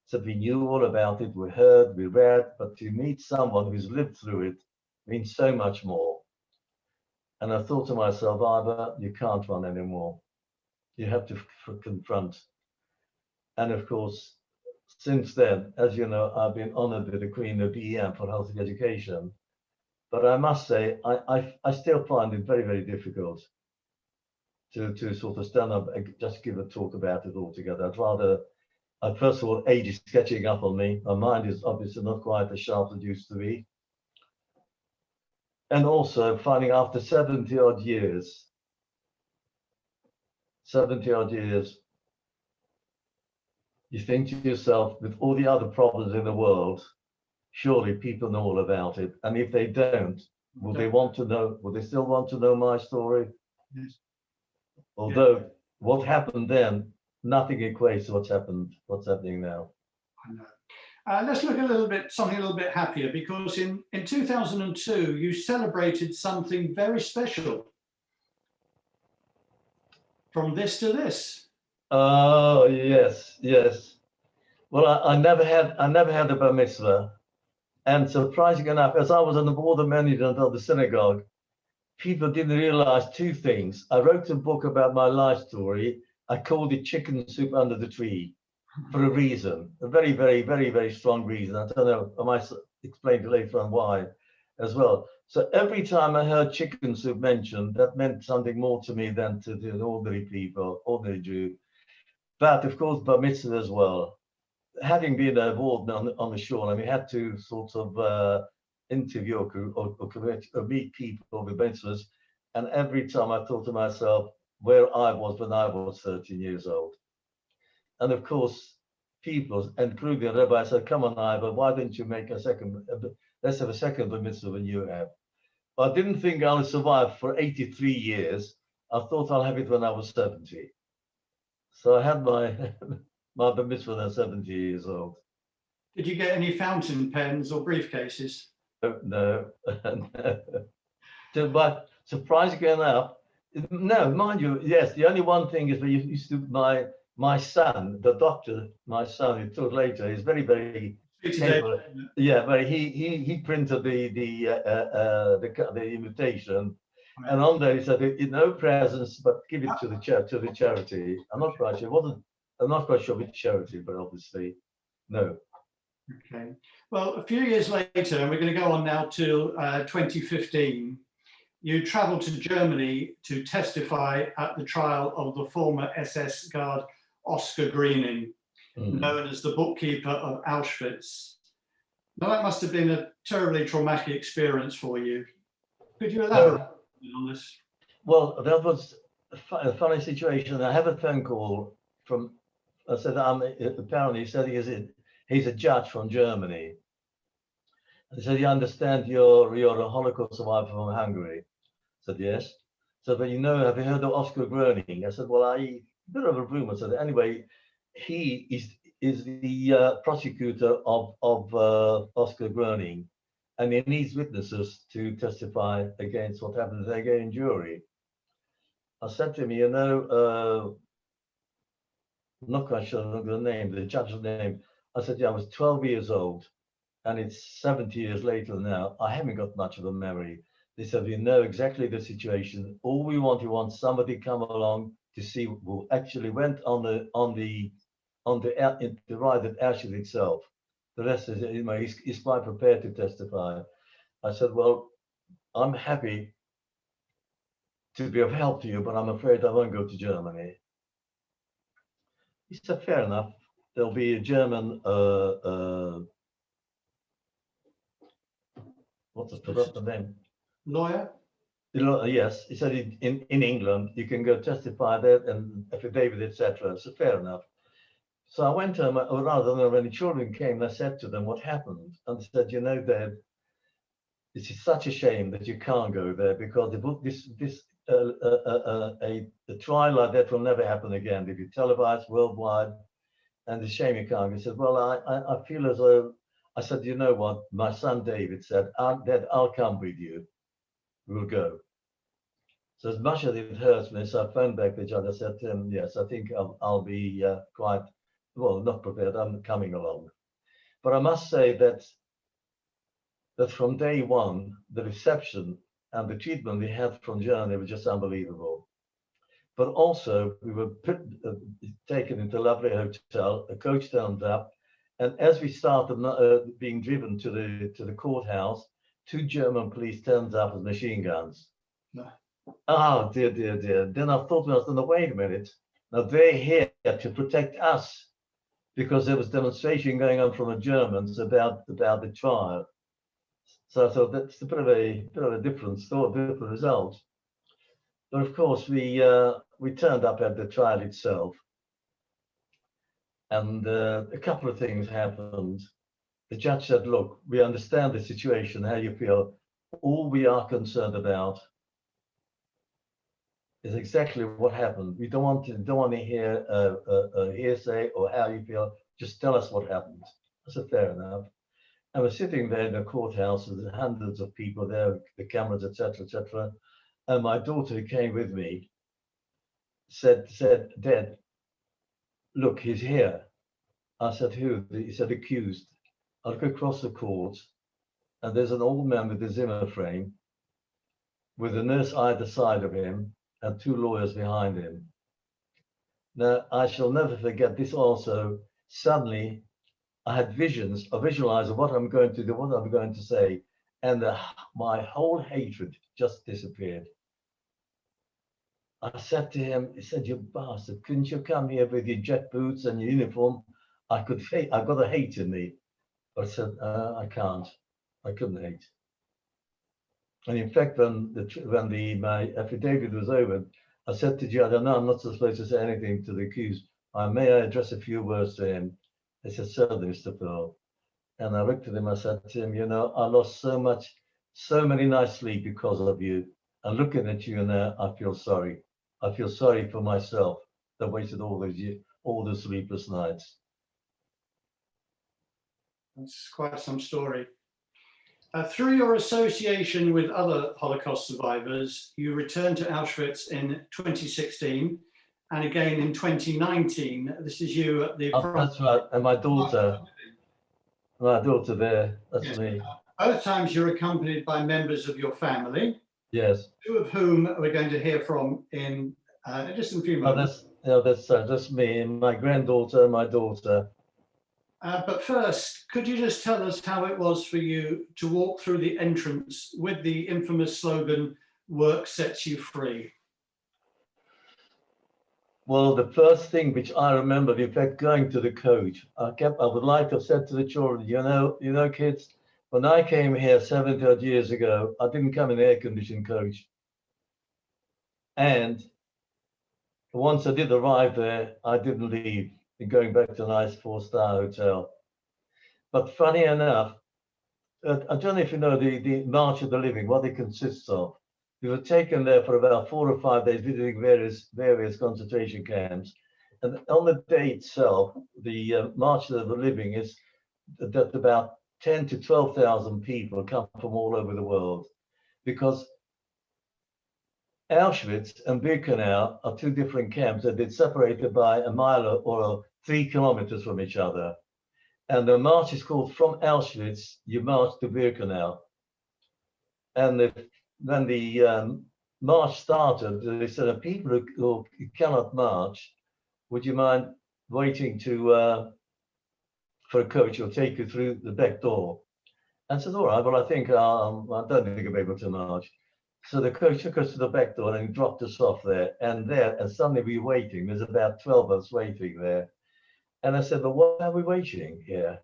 so we knew all about it, we heard, we read, but to meet someone who's lived through it means so much more. And I thought to myself, Ivor, you can't run anymore. You have to confront. And of course, since then, as you know, I've been honored with the Queen of BEM for health education. But I must say, I still find it very, very difficult to sort of stand up and just give a talk about it altogether. I'd rather, first of all, age is catching up on me. My mind is obviously not quite as sharp as it used to be. And also finding after 70 odd years, you think to yourself, with all the other problems in the world, surely people know all about it. And if they don't, will they want to know, will they still want to know my story? Yes. Although what happened then, nothing equates to what's happening now. I know. Let's look something a little bit happier, because in 2002, you celebrated something very special. From this to this. Oh, yes. Well, I never had a bar mitzvah. And surprising enough, as I was on the board of management of the synagogue, people didn't realize 2 things. I wrote a book about my life story. I called it Chicken Soup Under the Tree for a reason, a very, very, very, very strong reason. I don't know, I might explain later on why as well. So every time I heard chicken soup mentioned, that meant something more to me than to the ordinary people, ordinary Jew. But of course, bar mitzvah as well. Having been a warden on the shore, and we had to sort of interview or meet people with mitzvahs. And every time I thought to myself where I was when I was 13 years old. And of course, people, including the rabbi, said, "Come on, Ivor, why don't you make a second? Let's have a second bar mitzvah than you have." I didn't think I'll survive for 83 years. I thought I'll have it when I was 70. So I had my my bar mitzvah when I was 70 years old. Did you get any fountain pens or briefcases? No. But surprisingly enough, no, mind you, yes, the only one thing is that you used to, my son, the doctor, my son, who taught later, is very, very capable. Yeah, but he printed the invitation, and on there he said, "No presents, but give it to the charity." I'm not quite sure. I'm not quite sure which charity, but obviously, no. Okay. Well, a few years later, and we're going to go on now to 2015. You traveled to Germany to testify at the trial of the former SS guard Oskar Griening, known as the bookkeeper of Auschwitz. Now, that must have been a terribly traumatic experience for you. Could you elaborate on this? Well, that was a funny situation. I have a phone call from, I said, apparently he said he's a judge from Germany. He said, "You understand you're a Holocaust survivor from Hungary?" I said, "Yes." So, "But have you heard of Oskar Griening?" I said, "Well, a bit of a rumor." So anyway, he is the prosecutor of Oskar Griening, and he needs witnesses to testify against what happened to the Hungarian jury. I said to him, I'm not quite sure the name, the judge's name. I said, "Yeah, I was 12 years old, and it's 70 years later now. I haven't got much of a memory." They said, "We know exactly the situation. All we want somebody come along to see who actually went on the ride at Auschwitz itself. The rest is, he's quite prepared to testify." I said, "Well, I'm happy to be of help to you, but I'm afraid I won't go to Germany." He said, "Fair enough. There'll be a German what's the name? Lawyer? Yes." He said, in England, you can go testify there and affidavit, etc. So fair enough. So I went to him, or rather than when the children came, I said to them what happened. And they said, "Dad, this is such a shame that you can't go there, because a trial like that will never happen again. They'll be televised worldwide, and it's a shame you can't." He said, "Well, I feel as though," I said, "You know what?" My son David said, "Dad, I'll come with you. We'll go." So as much as it hurts me, so I phoned back the judge. I said to him, "Yes, I think I'll be quite, well, not prepared. I'm coming along." But I must say that from day one, the reception and the treatment we had from Germany was just unbelievable. But also, we were taken into a lovely hotel. A coach turned up, and as we started being driven to the courthouse, 2 German police turned up with machine guns. No. Oh, dear. Then I thought to myself, "No, wait a minute. Now they're here to protect us," because there was demonstration going on from the Germans about the trial. So I thought that's a bit of a different story, different result. But of course, we turned up at the trial itself, and a couple of things happened. The judge said, "Look, we understand the situation, how you feel. All we are concerned about is exactly what happened. We don't want to hear a hearsay or how you feel. Just tell us what happened." I said, "Fair enough." And we're sitting there in the courthouse with hundreds of people there, the cameras, etc. And my daughter, who came with me, said, "Dad, look, he's here." I said, "Who?" He said, "Accused." I look across the court, and there's an old man with a Zimmer frame, with a nurse either side of him, and 2 lawyers behind him. Now, I shall never forget this also. Suddenly, I had visions, I visualized what I'm going to do, what I'm going to say, and my whole hatred just disappeared. I said to him, he said, "You bastard, couldn't you come here with your jet boots and your uniform? I've got a hate in me." But I said, "I can't. I couldn't hate." And in fact, when my affidavit was over, I said to Judge, "No, I'm not supposed to say anything to the accused. May I address a few words to him?" He said, "Certainly, Mr. Pearl." And I looked at him, I said to him, I lost so many nights sleep because of you. And looking at you now, I feel sorry. I feel sorry for myself that wasted all those years, all the sleepless nights. That's quite some story. Through your association with other Holocaust survivors, you returned to Auschwitz in 2016 and again in 2019. This is you at the front. That's right. And my daughter there, that's yes. Me. Both times you're accompanied by members of your family. Yes. Two of whom we're going to hear from in just in a few moments. That's me and my granddaughter and my daughter. But first, could you just tell us how it was for you to walk through the entrance with the infamous slogan, "Work sets you free"? Well, the first thing which I remember, in fact, going to the coach, I would like to have said to the children, you know, kids, when I came here 70 odd years ago, I didn't come in an air-conditioned coach. And once I did arrive there, I didn't leave, going back to a nice 4-star hotel. But funny enough, I don't know if you know the March of the Living, what it consists of. We were taken there for about 4 or 5 days, visiting various concentration camps. And on the day itself, the March of the Living is that about 10 to 12,000 people come from all over the world, because Auschwitz and Birkenau are two different camps that are separated by a mile or 3 kilometers from each other. And the march is called From Auschwitz, You March to Birkenau. And when the march started, they said, "People who cannot march, would you mind waiting for a coach who'll take you through the back door?" And I said, "All right, well, I think I don't think I'll be able to march." So the coach took us to the back door and he dropped us off there. And suddenly we were waiting. There's about 12 of us waiting there. And I said, "But why are we waiting here?"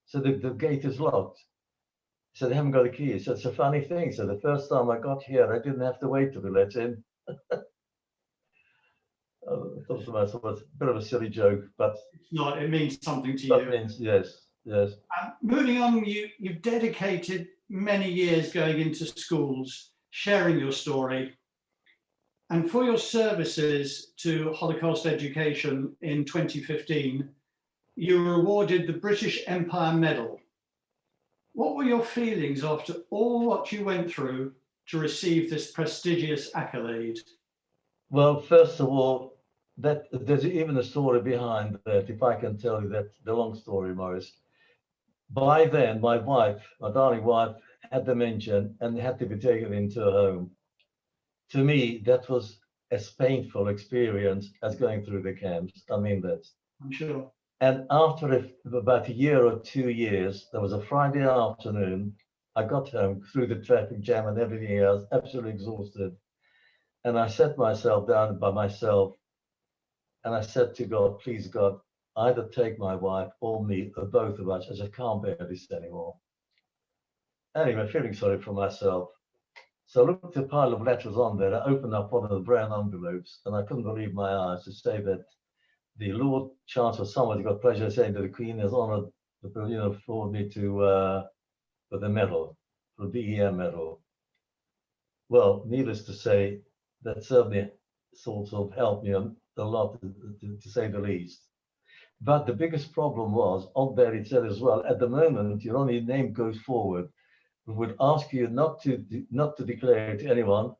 So the gate is locked. So they haven't got a key. So it's a funny thing. So the first time I got here, I didn't have to wait to be let in. It was a bit of a silly joke, but it's not. It means something to you. Means, yes. Moving on, you've dedicated many years going into schools, sharing your story, and for your services to Holocaust education in 2015, you were awarded the British Empire Medal. What were your feelings after all what you went through to receive this prestigious accolade? Well, first of all, there's even a story behind that, if I can tell you that, the long story, Maurice. By then, my darling wife, had dementia and had to be taken into a home. To me, that was as painful experience as going through the camps. I mean that. I'm sure. And after about a year or 2 years, there was a Friday afternoon, I got home through the traffic jam and everything else, absolutely exhausted. And I sat myself down by myself and I said to God, "Please, God, either take my wife or me, or both of us. I just can't bear this anymore." Anyway, feeling sorry for myself. So I looked at a pile of letters on there. I opened up one of the brown envelopes and I couldn't believe my eyes to say that the Lord Chancellor, somebody got pleasure saying that the Queen has honored for me with a medal, for the BEM medal. Well, needless to say, that certainly sort of helped me a lot, to say the least. But the biggest problem was, on there it said as well, at the moment, your only name goes forward. We would ask you not to declare it to anyone.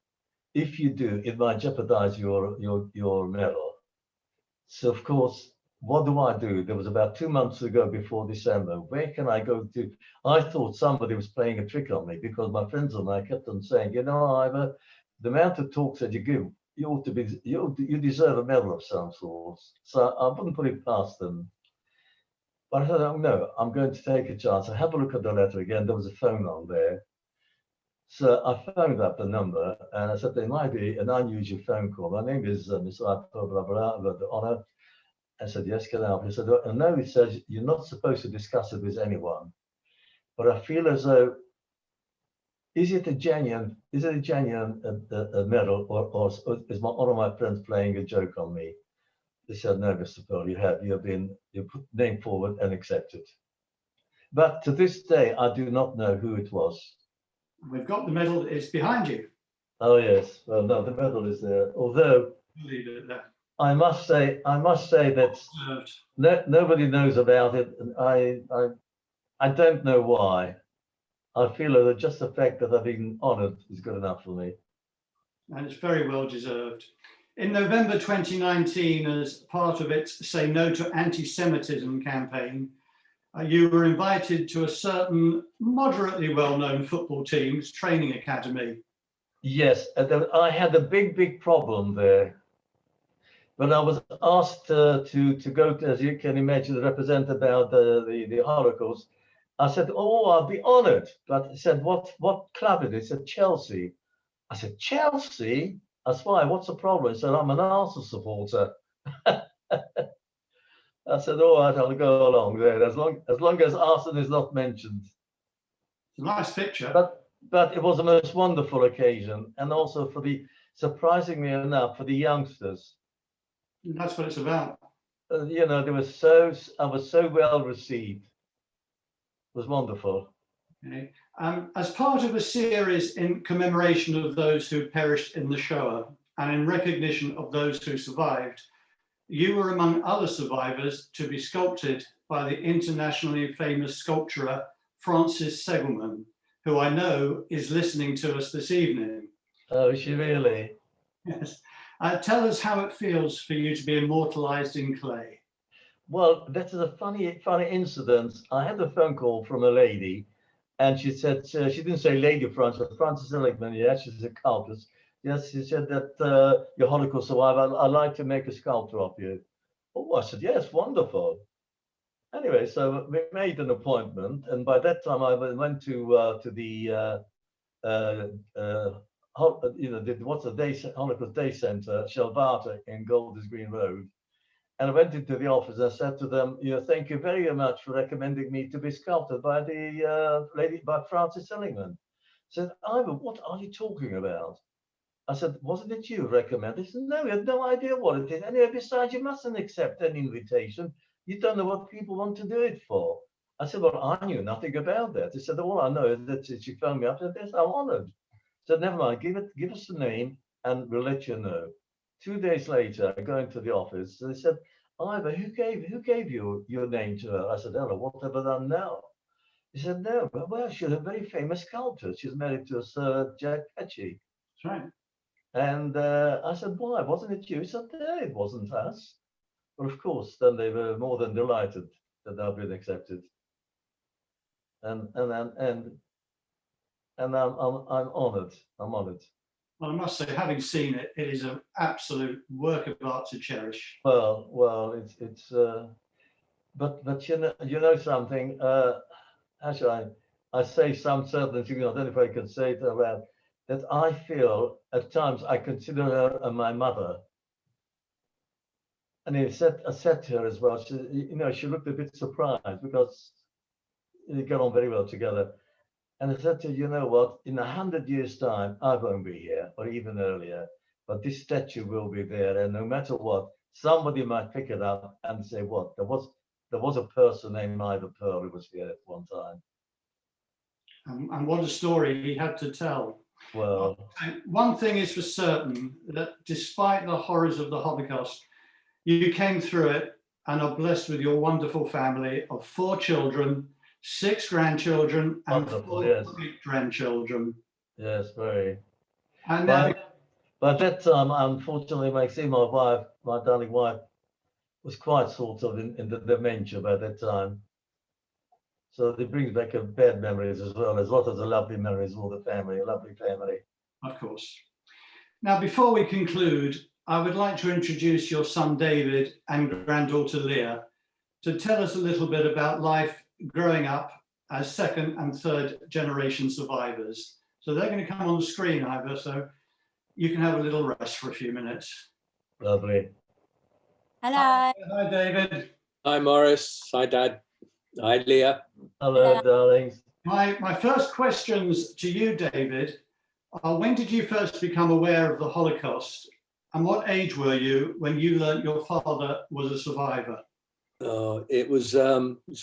If you do, it might jeopardize your medal. So of course, what do? There was about 2 months ago before December. Where can I go to? I thought somebody was playing a trick on me, because my friends and I kept on saying, Ivor, the amount of talks that you give, you deserve a medal of some sort. So I wouldn't put it past them. But I thought, no, I'm going to take a chance. I have a look at the letter again. There was a phone on there. So I phoned up the number and I said, there might be an unusual phone call. My name is Mr. Ivor, blah, blah, I've got the honor. I said, yes, can I help you? He said, no, he says, you're not supposed to discuss it with anyone. But I feel as though, is it a genuine medal, or is one of my friends playing a joke on me? They said, no, Mr. Pearl, you put name forward and accepted. But to this day, I do not know who it was. We've got the medal, it's behind you. Oh yes, well no, the medal is there. Although Leave it there. I must say that nobody knows about it, and I don't know why. I feel that just the fact that I've been honoured is good enough for me. And it's very well deserved. In November 2019, as part of its Say No to Anti-Semitism campaign, you were invited to a certain moderately well-known football team's training academy. Yes, I had a big problem there. When I was asked to go to, as you can imagine, to represent about the Holocaust, I said, oh, I'll be honoured. But he said, what club is it? He said, Chelsea. I said, Chelsea? That's why, what's the problem? He said, I'm an Arsenal supporter. I said, all right, I'll go along there, as long as Arsenal is not mentioned. It's a nice picture. But it was the most wonderful occasion, and also surprisingly enough, for the youngsters. That's what it's about. You know, I was so well received. It was wonderful. Okay. As part of a series in commemoration of those who perished in the Shoah and in recognition of those who survived, you were among other survivors to be sculpted by the internationally famous sculptor Frances Segelman, who I know is listening to us this evening. Oh, is she really? Yes. Tell us how it feels for you to be immortalized in clay. Well, that is a funny incident. I had a phone call from a lady, and she said, she didn't say Lady Frances, but Frances Seligman, yeah, she's a sculptor. Yes, she said that you're a Holocaust survivor, I'd like to make a sculpture of you. Oh, I said, yes, wonderful. Anyway, so we made an appointment, and by that time I went to the what's the Holocaust Day Center, Shelvata in Golders Green Road. And I went into the office and I said to them, thank you very much for recommending me to be sculpted by the by Frances Seligman. Said, Ivor, what are you talking about? I said, wasn't it you recommended? He said, no, we had no idea what it is. Anyway, besides, you mustn't accept any invitation. You don't know what people want to do it for. I said, well, I knew nothing about that. He said, all I know is that she phoned me up and said, I'm honored. So never mind, give us the name and we'll let you know. 2 days later, I go into the office and they said, Ivor, who gave you your name to her? I said, Ella, what have I done now? He said, no, well, she's a very famous sculptor. She's married to Sir Jack Petchy. That's right. And I said, why, wasn't it you? He said, no, it wasn't us. Well, of course, then they were more than delighted that I've been accepted. And I'm honored. I'm honored. Well, I must say, having seen it, it is an absolute work of art to cherish. Well, it's but you know something. How should I say some certain things? I don't know if I can say it around. That I feel at times I consider her my mother. And I said to her as well. She looked a bit surprised because we get on very well together. And I said to her, you know what? In 100 years' time, I won't be here, or even earlier. But this statue will be there, and no matter what, somebody might pick it up and say, "What? There was a person named Ivor Perl who was here at one time." And what a story he had to tell. Well, one thing is for certain, that despite the horrors of the Holocaust, you came through it and are blessed with your wonderful family of 4 children, 6 grandchildren, and 4 great-grandchildren. Yes, very. And by that time, unfortunately, my wife, my darling wife, was quite sort of in the dementia by that time. So it brings back bad memories as well as the lovely memories of all the family, a lovely family. Of course. Now, before we conclude, I would like to introduce your son David and granddaughter Leah to tell us a little bit about life growing up as 2nd and 3rd generation survivors. So they're going to come on the screen, Ivor, so you can have a little rest for a few minutes. Lovely. Hello. Hi, David. Hi, Morris. Hi, Dad. Hi, Leah. Hello, darlings. My first questions to you, David, are when did you first become aware of the Holocaust? And what age were you when you learnt your father was a survivor? It's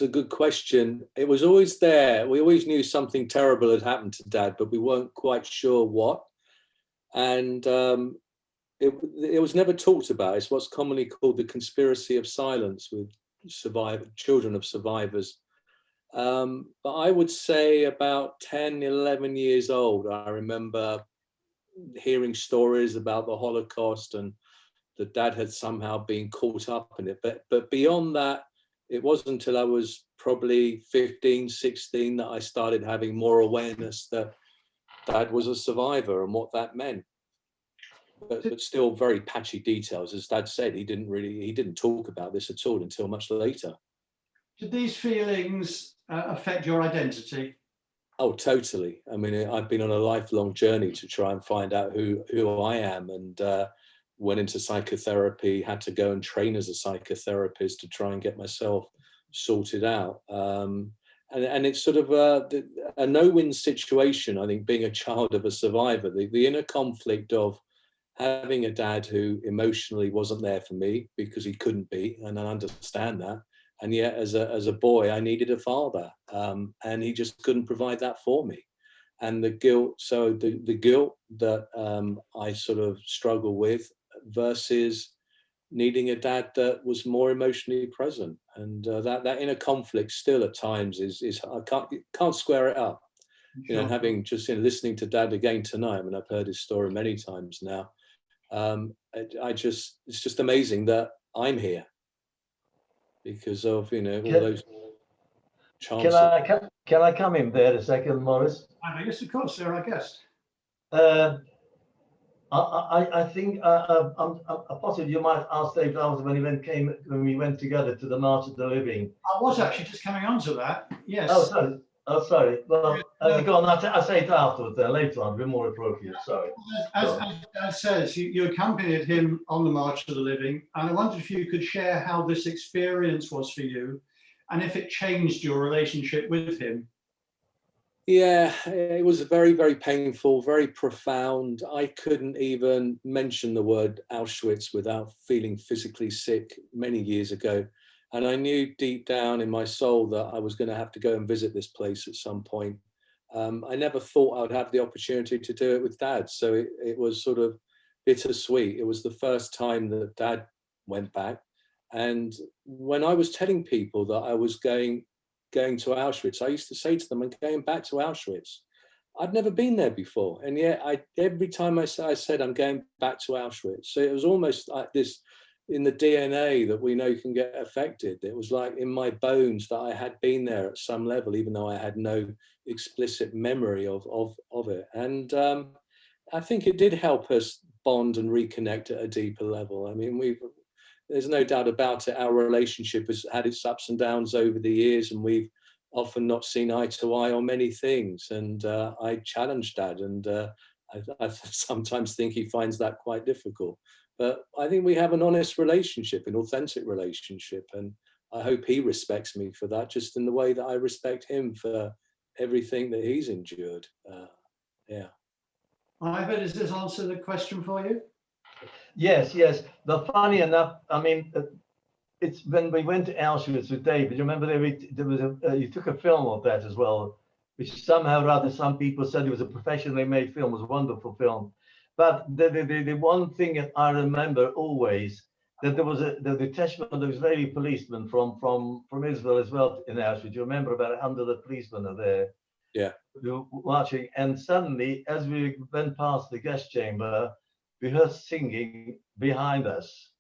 a good question. It was always there. We always knew something terrible had happened to Dad, but we weren't quite sure what. And it was never talked about. It's what's commonly called the conspiracy of silence with children of survivors. But I would say about 10, 11 years old, I remember hearing stories about the Holocaust and that Dad had somehow been caught up in it. But beyond that, it wasn't until I was probably 15, 16 that I started having more awareness that Dad was a survivor and what that meant. But still very patchy details. As Dad said, he didn't talk about this at all until much later. Did these feelings affect your identity? Oh, totally. I mean, I've been on a lifelong journey to try and find out who I am, and went into psychotherapy, had to go and train as a psychotherapist to try and get myself sorted out. And it's sort of a no-win situation, I think, being a child of a survivor. The inner conflict of having a dad who emotionally wasn't there for me because he couldn't be, and I understand that. And yet, as a boy, I needed a father, and he just couldn't provide that for me. And the guilt, so the guilt that I sort of struggle with versus needing a dad that was more emotionally present, and that inner conflict still at times is I can't square it up. You know, and having just listening to Dad again tonight, I mean, I've heard his story many times now. It's just amazing that I'm here because of all those chances. Can I come in there a second, Morris? Yes, of course, sir, I guess. I think possibly you might ask David after when we went together to the March of the Living. I was actually just coming on to that. Yes. Oh, sorry. Well, go on. I'll say it afterwards. Then later on, be more appropriate. Sorry. As Dad says, you accompanied him on the March of the Living, and I wondered if you could share how this experience was for you, and if it changed your relationship with him. Yeah, it was very, very painful, very profound. I couldn't even mention the word Auschwitz without feeling physically sick many years ago. And I knew deep down in my soul that I was going to have to go and visit this place at some point. I never thought I would have the opportunity to do it with Dad. So it was sort of bittersweet. It was the first time that Dad went back. And when I was telling people that I was going to Auschwitz, I used to say to them, I'm going back to Auschwitz. I'd never been there before. And yet every time I said I'm going back to Auschwitz. So it was almost like this in the DNA that we know can get affected. It was like in my bones that I had been there at some level, even though I had no explicit memory of it. And I think it did help us bond and reconnect at a deeper level. I mean, there's no doubt about it. Our relationship has had its ups and downs over the years, and we've often not seen eye to eye on many things. And I challenged Dad, and I sometimes think he finds that quite difficult. But I think we have an honest relationship, an authentic relationship, and I hope he respects me for that, just in the way that I respect him for everything that he's endured. Yeah. Ivor, does this answer the question for you? Yes. But funny enough, I mean, it's when we went to Auschwitz with David. You remember there was you took a film of that as well, which somehow or other some people said it was a professionally made film. It was a wonderful film. But the one thing that I remember always, that there was the detachment of Israeli policemen from Israel as well in Auschwitz. You remember about 100 policemen are there. Yeah. Watching, and suddenly, as we went past the gas chamber, we heard singing behind us.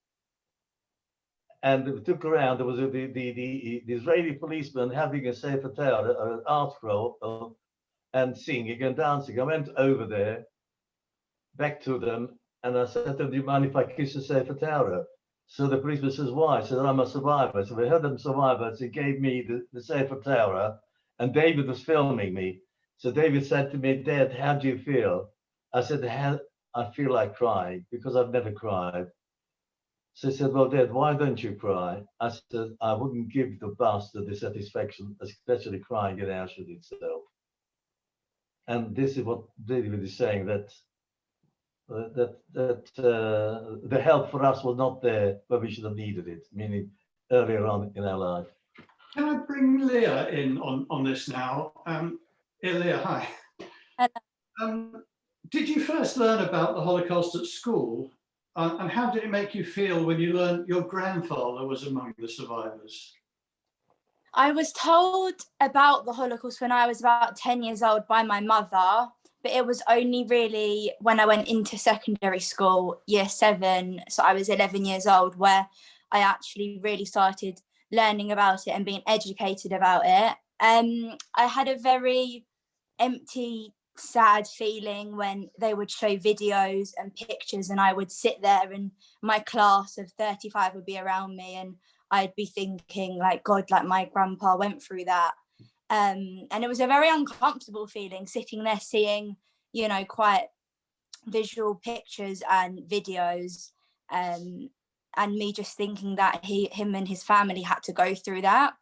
And we took around, there was the Israeli policeman having a Sefer Torah, an art scroll, and singing and dancing. I went over there, back to them, and I said to them, do you mind if I kiss the Sefer Torah? So the policeman says, why? I said, I'm a survivor. So we heard them survivor. So he gave me the Sefer Torah, and David was filming me. So David said to me, Dad, how do you feel? I said, I feel like crying because I've never cried. So he said, well, Dad, why don't you cry? I said, I wouldn't give the bastard the satisfaction, especially crying in Auschwitz itself. And this is what David is saying, that the help for us was not there where we should have needed it, meaning earlier on in our life. Can I bring Leah in on this now? Leah, hi. Hello. Did you first learn about the Holocaust at school? And how did it make you feel when you learned your grandfather was among the survivors? I was told about the Holocaust when I was about 10 years old by my mother, but it was only really when I went into secondary school, year 7, so I was 11 years old, where I actually really started learning about it and being educated about it. I had a very empty, sad feeling when they would show videos and pictures, and I would sit there and my class of 35 would be around me, and I'd be thinking, like, God, like my grandpa went through that. And it was a very uncomfortable feeling sitting there seeing, you know, quite visual pictures and videos, and me just thinking that him and his family had to go through that.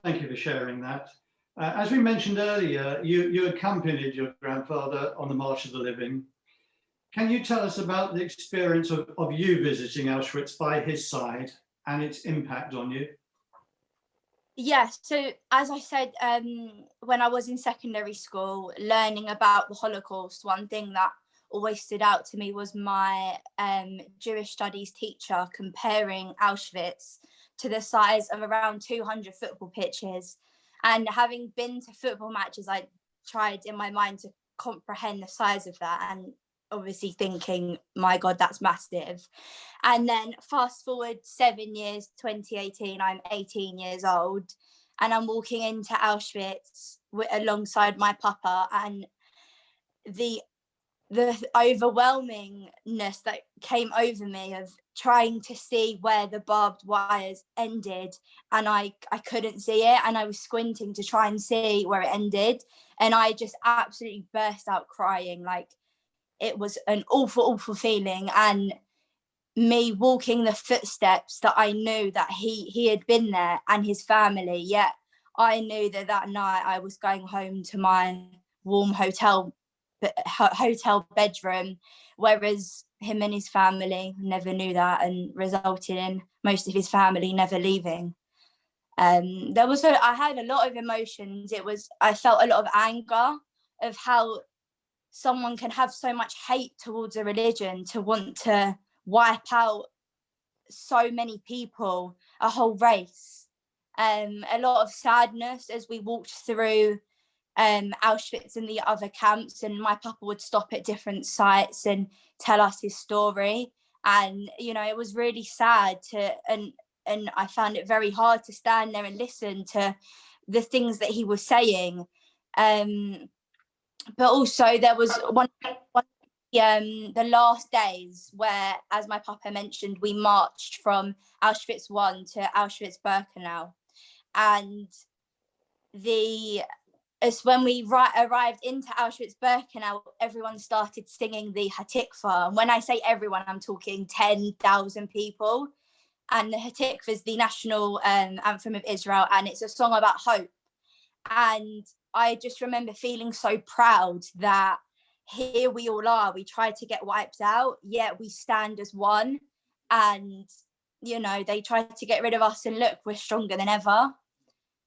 Thank you for sharing that. As we mentioned earlier, you accompanied your grandfather on the March of the Living. Can you tell us about the experience of you visiting Auschwitz by his side and its impact on you? Yes, so as I said, when I was in secondary school, learning about the Holocaust, one thing that always stood out to me was my Jewish studies teacher comparing Auschwitz to the size of around 200 football pitches. And having been to football matches, I tried in my mind to comprehend the size of that, and obviously thinking, my God, that's massive. And then fast forward 7 years, 2018, I'm 18 years old, and I'm walking into Auschwitz alongside my papa, and the overwhelmingness that came over me of trying to see where the barbed wires ended, and I couldn't see it, and I was squinting to try and see where it ended, and I just absolutely burst out crying. Like, it was an awful feeling, and me walking the footsteps that I knew that he had been there and his family, yet I knew that night I was going home to my warm hotel bedroom, whereas him and his family never knew that, and resulted in most of his family never leaving. I had a lot of emotions. I felt a lot of anger of how someone can have so much hate towards a religion to want to wipe out so many people, a whole race. A lot of sadness as we walked through Auschwitz and the other camps, and my papa would stop at different sites and tell us his story, and you know, it was really sad and I found it very hard to stand there and listen to the things that he was saying, but also there was one the last days where, as my papa mentioned, we marched from Auschwitz 1 to Auschwitz-Birkenau, and as when we arrived into Auschwitz-Birkenau, everyone started singing the Hatikva. And when I say everyone, I'm talking 10,000 people. And the Hatikva is the national anthem of Israel, and it's a song about hope. And I just remember feeling so proud that here we all are. We tried to get wiped out, yet we stand as one. And, you know, they tried to get rid of us, and look, we're stronger than ever.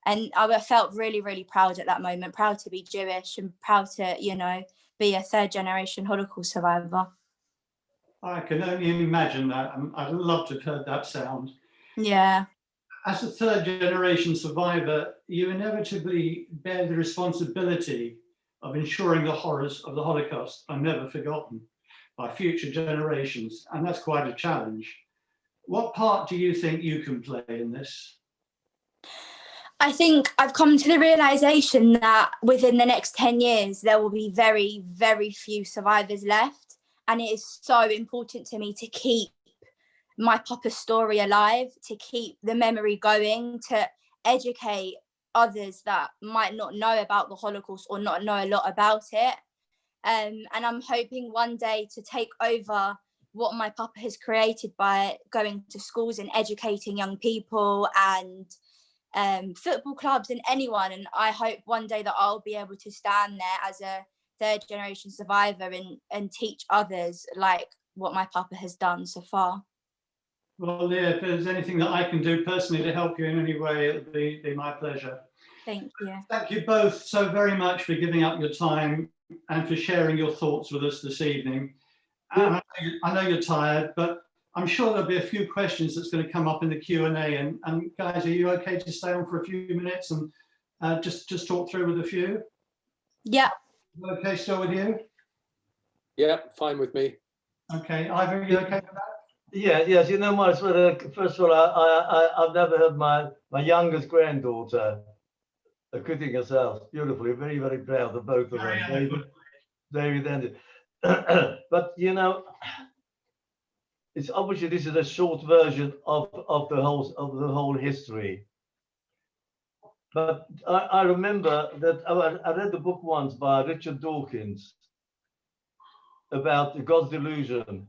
And I felt really proud at that moment, proud to be Jewish and proud to, you know, be a 3rd generation Holocaust survivor. I can only imagine that. I'd love to have heard that sound. Yeah. As a 3rd generation survivor, you inevitably bear the responsibility of ensuring the horrors of the Holocaust are never forgotten by future generations. And that's quite a challenge. What part do you think you can play in this? I think I've come to the realization that within the next 10 years, there will be very few survivors left. And it is so important to me to keep my papa's story alive, to keep the memory going, to educate others that might not know about the Holocaust or not know a lot about it. And I'm hoping one day to take over what my papa has created by going to schools and educating young people and football clubs and anyone. And I hope one day that I'll be able to stand there as a third generation survivor and teach others like what my papa has done so far. Well, Leah, if there's anything that I can do personally to help you in any way, it'll be my pleasure. Thank you. Thank you both so very much for giving up your time and for sharing your thoughts with us this evening. And I know you're tired, but I'm sure there'll be a few questions that's going to come up in the Q&A. And guys, are you okay to stay on for a few minutes and just talk through with a few? Yeah. Okay, still with you? Yeah, fine with me. Okay, Ivor, are you okay with that? Yeah, yes. You know, Morris, first of all, I've never heard my youngest granddaughter acquitting herself beautifully. Very, very proud of both of them, David and but you know, it's obviously this is a short version of the whole history. But I remember that I read the book once by Richard Dawkins about God's delusion.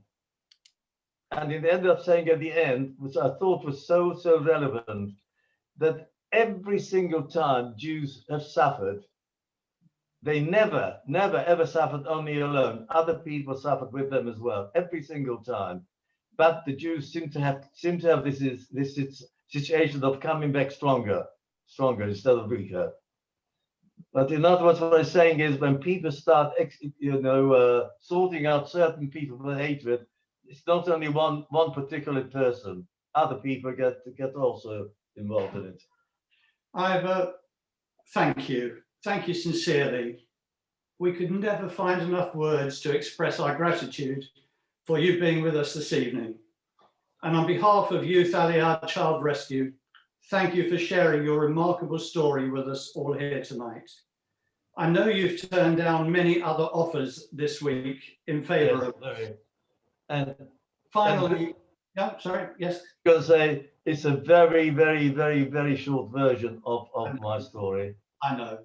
And it ended up saying at the end, which I thought was so relevant, that every single time Jews have suffered, they never ever suffered only alone. Other people suffered with them as well, every single time. But the Jews seem to have this situation of coming back stronger instead of weaker. But in other words, what I'm saying is, when people start, sorting out certain people for hatred, it's not only one particular person. Other people get also involved in it. Ivor, thank you. Thank you sincerely. We could never find enough words to express our gratitude for you being with us this evening. And on behalf of Youth Aliyah Child Rescue, thank you for sharing your remarkable story with us all here tonight. I know you've turned down many other offers this week in favor of us. And finally, yes? I'm going to say it's a very, very, very, very short version of my story. I know.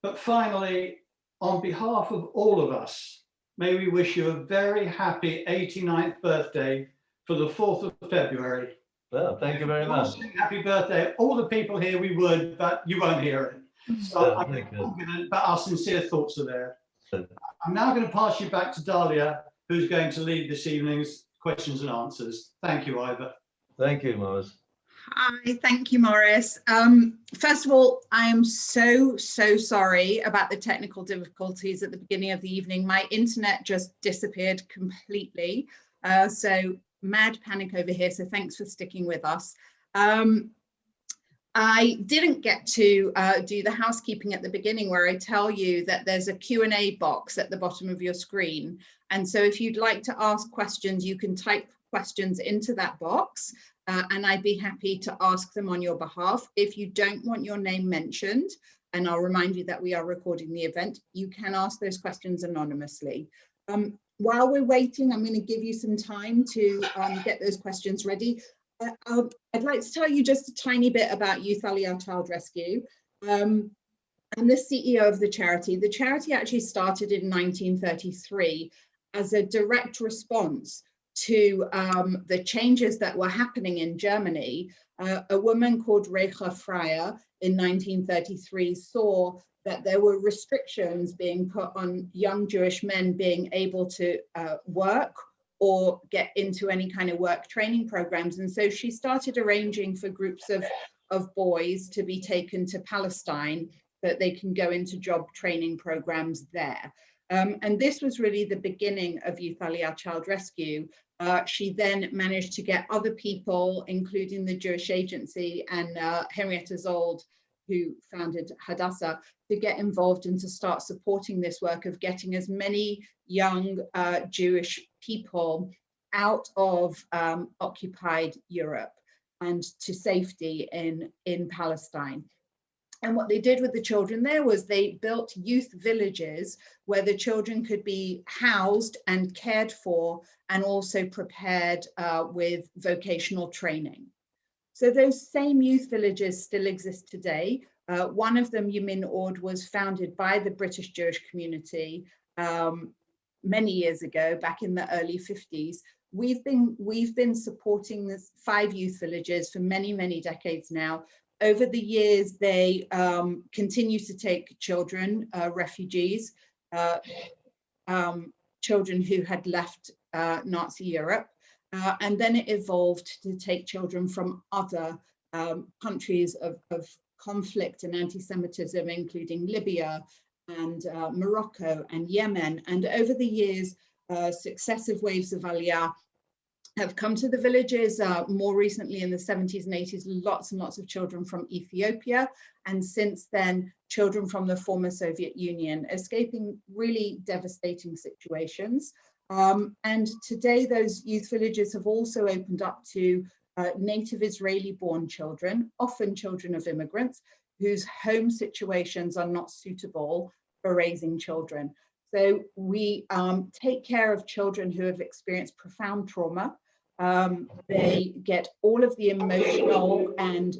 But finally, on behalf of all of us, may we wish you a very happy 89th birthday for the 4th of February. Well, thank you very much. Happy birthday. All the people here we would, but you won't hear it. So I'm confident, but our sincere thoughts are there. I'm now going to pass you back to Dalia, who's going to lead this evening's questions and answers. Thank you, Ivor. Thank you, Morris. Hi, thank you, Morris. First of all, I am so sorry about the technical difficulties at the beginning of the evening. My internet just disappeared completely. So mad panic over here. So thanks for sticking with us. I didn't get to do the housekeeping at the beginning, where I tell you that there's a Q&A box at the bottom of your screen. And so if you'd like to ask questions, you can type questions into that box and I'd be happy to ask them on your behalf. If you don't want your name mentioned, and I'll remind you that we are recording the event, you can ask those questions anonymously. While we're waiting, I'm going to give you some time to get those questions ready. I'd like to tell you just a tiny bit about Youth Aliyah Child Rescue. I'm the CEO of the charity. The charity actually started in 1933 as a direct response to the changes that were happening in Germany. A woman called Recha Freier in 1933 saw that there were restrictions being put on young Jewish men being able to work or get into any kind of work training programs. And so she started arranging for groups of boys to be taken to Palestine so that they can go into job training programs there. And this was really the beginning of Youth Aliyah Child Rescue. She then managed to get other people, including the Jewish Agency and Henrietta Zold, who founded Hadassah, to get involved and to start supporting this work of getting as many young Jewish people out of occupied Europe and to safety in Palestine. And what they did with the children there was they built youth villages where the children could be housed and cared for and also prepared with vocational training. So those same youth villages still exist today. One of them, Yamin Ord, was founded by the British Jewish community many years ago, back in the early 50s. We've been supporting this 5 youth villages for many, many decades now. Over the years, they continue to take children, refugees, children who had left Nazi Europe, and then it evolved to take children from other countries of conflict and anti-Semitism, including Libya and Morocco and Yemen. And over the years, successive waves of Aliyah have come to the villages. More recently in the 70s and 80s, lots and lots of children from Ethiopia. And since then, children from the former Soviet Union, escaping really devastating situations. And today, those youth villages have also opened up to native Israeli-born children, often children of immigrants, whose home situations are not suitable for raising children. So we take care of children who have experienced profound trauma. They get all of the emotional and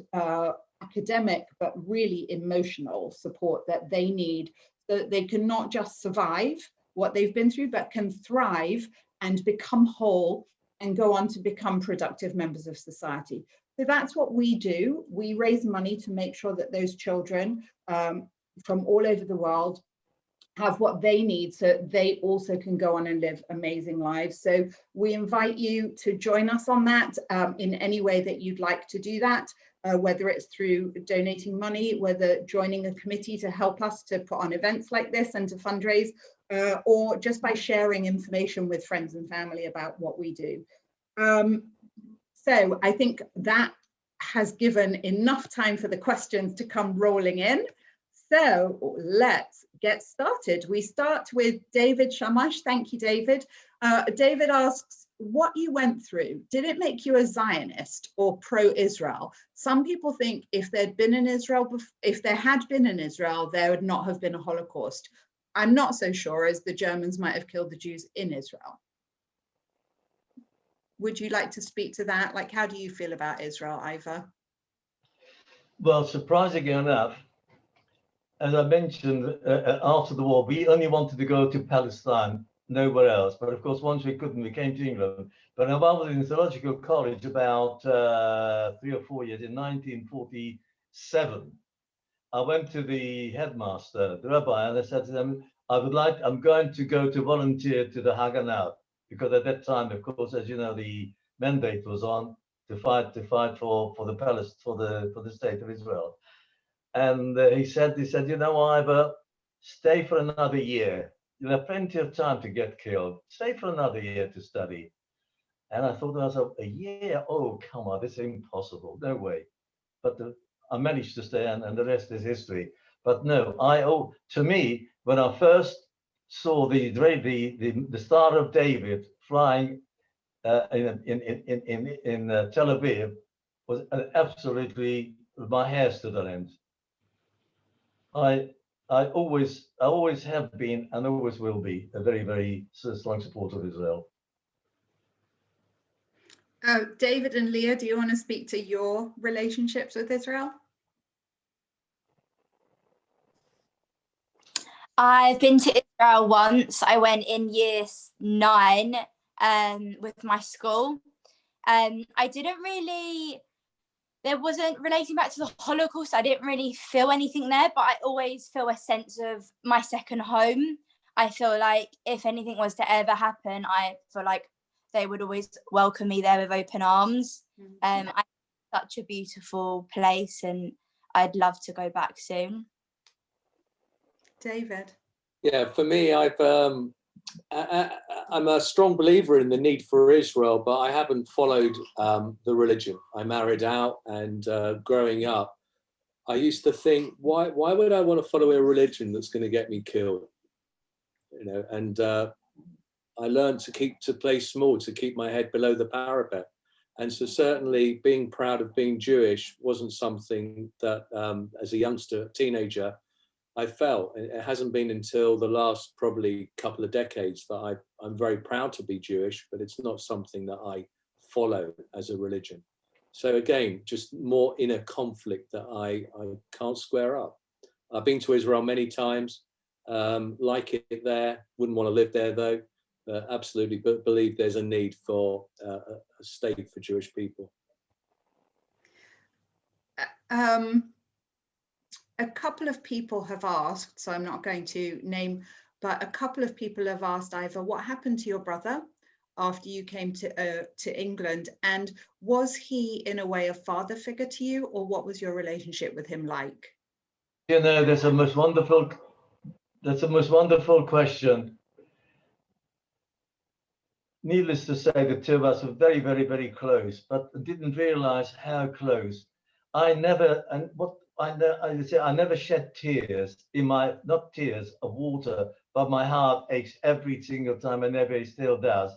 academic, but really emotional support that they need, so that they can not just survive what they've been through, but can thrive and become whole and go on to become productive members of society. So that's what we do. We raise money to make sure that those children from all over the world have what they need, so they also can go on and live amazing lives. So we invite you to join us on that in any way that you'd like to do that, whether it's through donating money, whether joining a committee to help us to put on events like this and to fundraise, or just by sharing information with friends and family about what we do. So I think that has given enough time for the questions to come rolling in. So let's get started. We start with David Shamash. Thank you, David. David asks, what you went through, did it make you a Zionist or pro-Israel? Some people think if there had been an Israel, there would not have been a Holocaust. I'm not so sure, as the Germans might have killed the Jews in Israel. Would you like to speak to that? Like, how do you feel about Israel, Ivor? Well, surprisingly enough, as I mentioned, after the war, we only wanted to go to Palestine, nowhere else. But of course, once we couldn't, we came to England. But I was in theological college about 3 or 4 years, in 1947. I went to the headmaster, the rabbi, and I said to them, I'm going to go to volunteer to the Haganah, because at that time, of course, as you know, the mandate was on to fight for the state of Israel. And he said, you know, Ivor, stay for another year. You'll have plenty of time to get killed. Stay for another year to study. And I thought to myself, a year? Oh, come on, this is impossible. No way. But I managed to stay, and the rest is history. But no, to me, when I first saw the Star of David flying in Tel Aviv, was absolutely, my hair stood on end. I always have been and always will be a very, very strong supporter of Israel. David and Leah, do you want to speak to your relationships with Israel? I've been to Israel once. I went in year 9 with my school. I didn't really, there wasn't, relating back to the Holocaust, I didn't really feel anything there, but I always feel a sense of my second home. I feel like if anything was to ever happen, I feel like they would always welcome me there with open arms. It's such a beautiful place, and I'd love to go back soon. David? Yeah, for me, I'm a strong believer in the need for Israel, but I haven't followed the religion. I married out, and growing up, I used to think, why would I want to follow a religion that's going to get me killed? You know, and I learned to play small, to keep my head below the parapet. And so certainly being proud of being Jewish wasn't something that, as a youngster, teenager, I felt. It hasn't been until the last probably couple of decades that I'm very proud to be Jewish, but it's not something that I follow as a religion. So again, just more inner conflict that I can't square up. I've been to Israel many times, like it there, wouldn't want to live there though, absolutely, but believe there's a need for a state for Jewish people. A couple of people have asked, so I'm not going to name, but a couple of people have asked, Ivor, what happened to your brother after you came to England, and was he in a way a father figure to you, or what was your relationship with him like? You know, that's a most wonderful question. Needless to say, the two of us were very, very, very close, but didn't realize how close. I never shed tears in my, not tears of water, but my heart aches every single time, and never still does.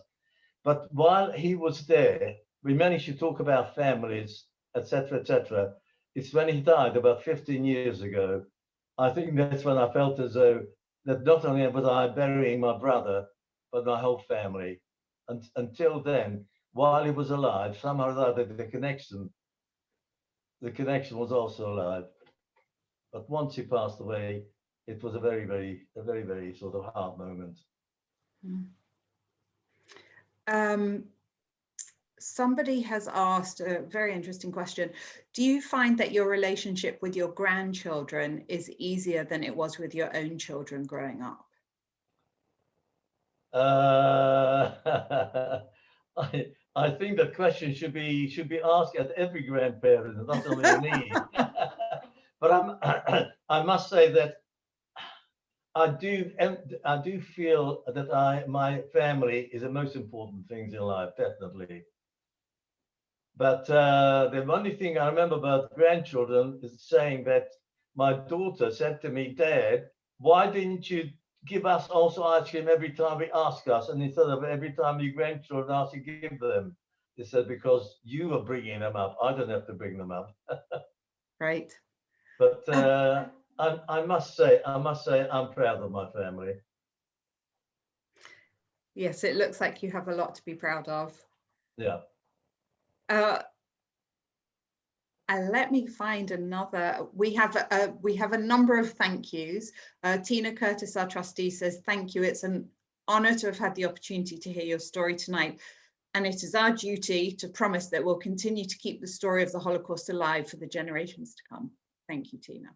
But while he was there, we managed to talk about families, etc., etc. It's when he died about 15 years ago. I think that's when I felt as though that not only was I burying my brother, but my whole family. And until then, while he was alive, somehow or other, the connection was also alive. But once he passed away, it was a very, very sort of hard moment. Somebody has asked a very interesting question. Do you find that your relationship with your grandchildren is easier than it was with your own children growing up? I think the question should be asked at every grandparent, not only me. But I must say that I do feel that my family is the most important things in life, definitely. But the only thing I remember about grandchildren is saying that my daughter said to me, Dad, why didn't you give us also ice cream every time we ask us, and instead of every time your grandchildren ask you, give them? They said, because you are bringing them up. I don't have to bring them up. Right. But I must say, I'm proud of my family. Yes, it looks like you have a lot to be proud of. Yeah. And let me find another. We have a number of thank yous. Tina Curtis, our trustee, says thank you. It's an honor to have had the opportunity to hear your story tonight, and it is our duty to promise that we'll continue to keep the story of the Holocaust alive for the generations to come. Thank you, Tina.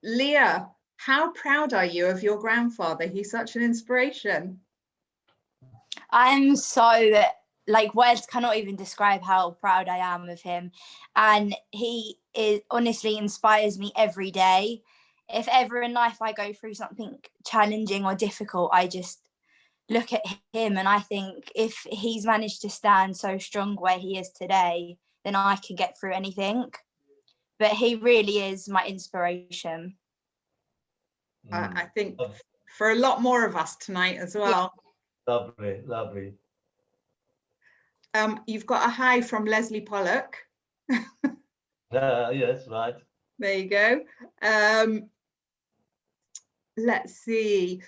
Leah, how proud are you of your grandfather? He's such an inspiration. I'm so, like, words cannot even describe how proud I am of him. And he honestly inspires me every day. If ever in life I go through something challenging or difficult, I just look at him and I think if he's managed to stand so strong where he is today, then I can get through anything. But he really is my inspiration. I think for a lot more of us tonight as well. Lovely, lovely. You've got a hi from Leslie Pollock. Yes, right. There you go. Let's see.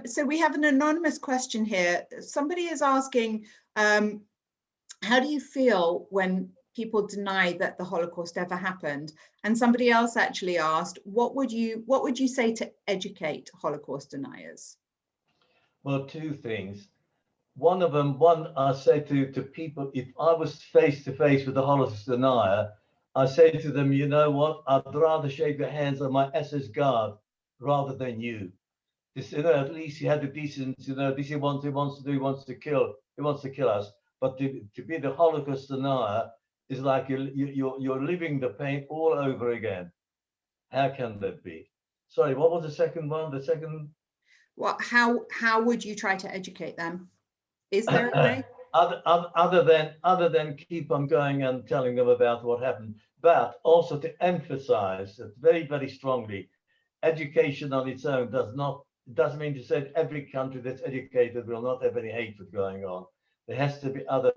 So we have an anonymous question here. Somebody is asking, how do you feel when people deny that the Holocaust ever happened? And somebody else actually asked, what would you say to educate Holocaust deniers? Well, two things. One I say to people, if I was face to face with a Holocaust denier, I say to them, you know what, I'd rather shake the hands of my SS guard rather than you. This, at least he had the decency, this he wants to kill us. But to be the Holocaust denier is like you're living the pain all over again. How can that be? Sorry, what was the second one? The second. Well, how would you try to educate them? Is there a way? other than keep on going and telling them about what happened, but also to emphasize that very, very strongly, education on its own doesn't mean to say that every country that's educated will not have any hatred going on. There has to be other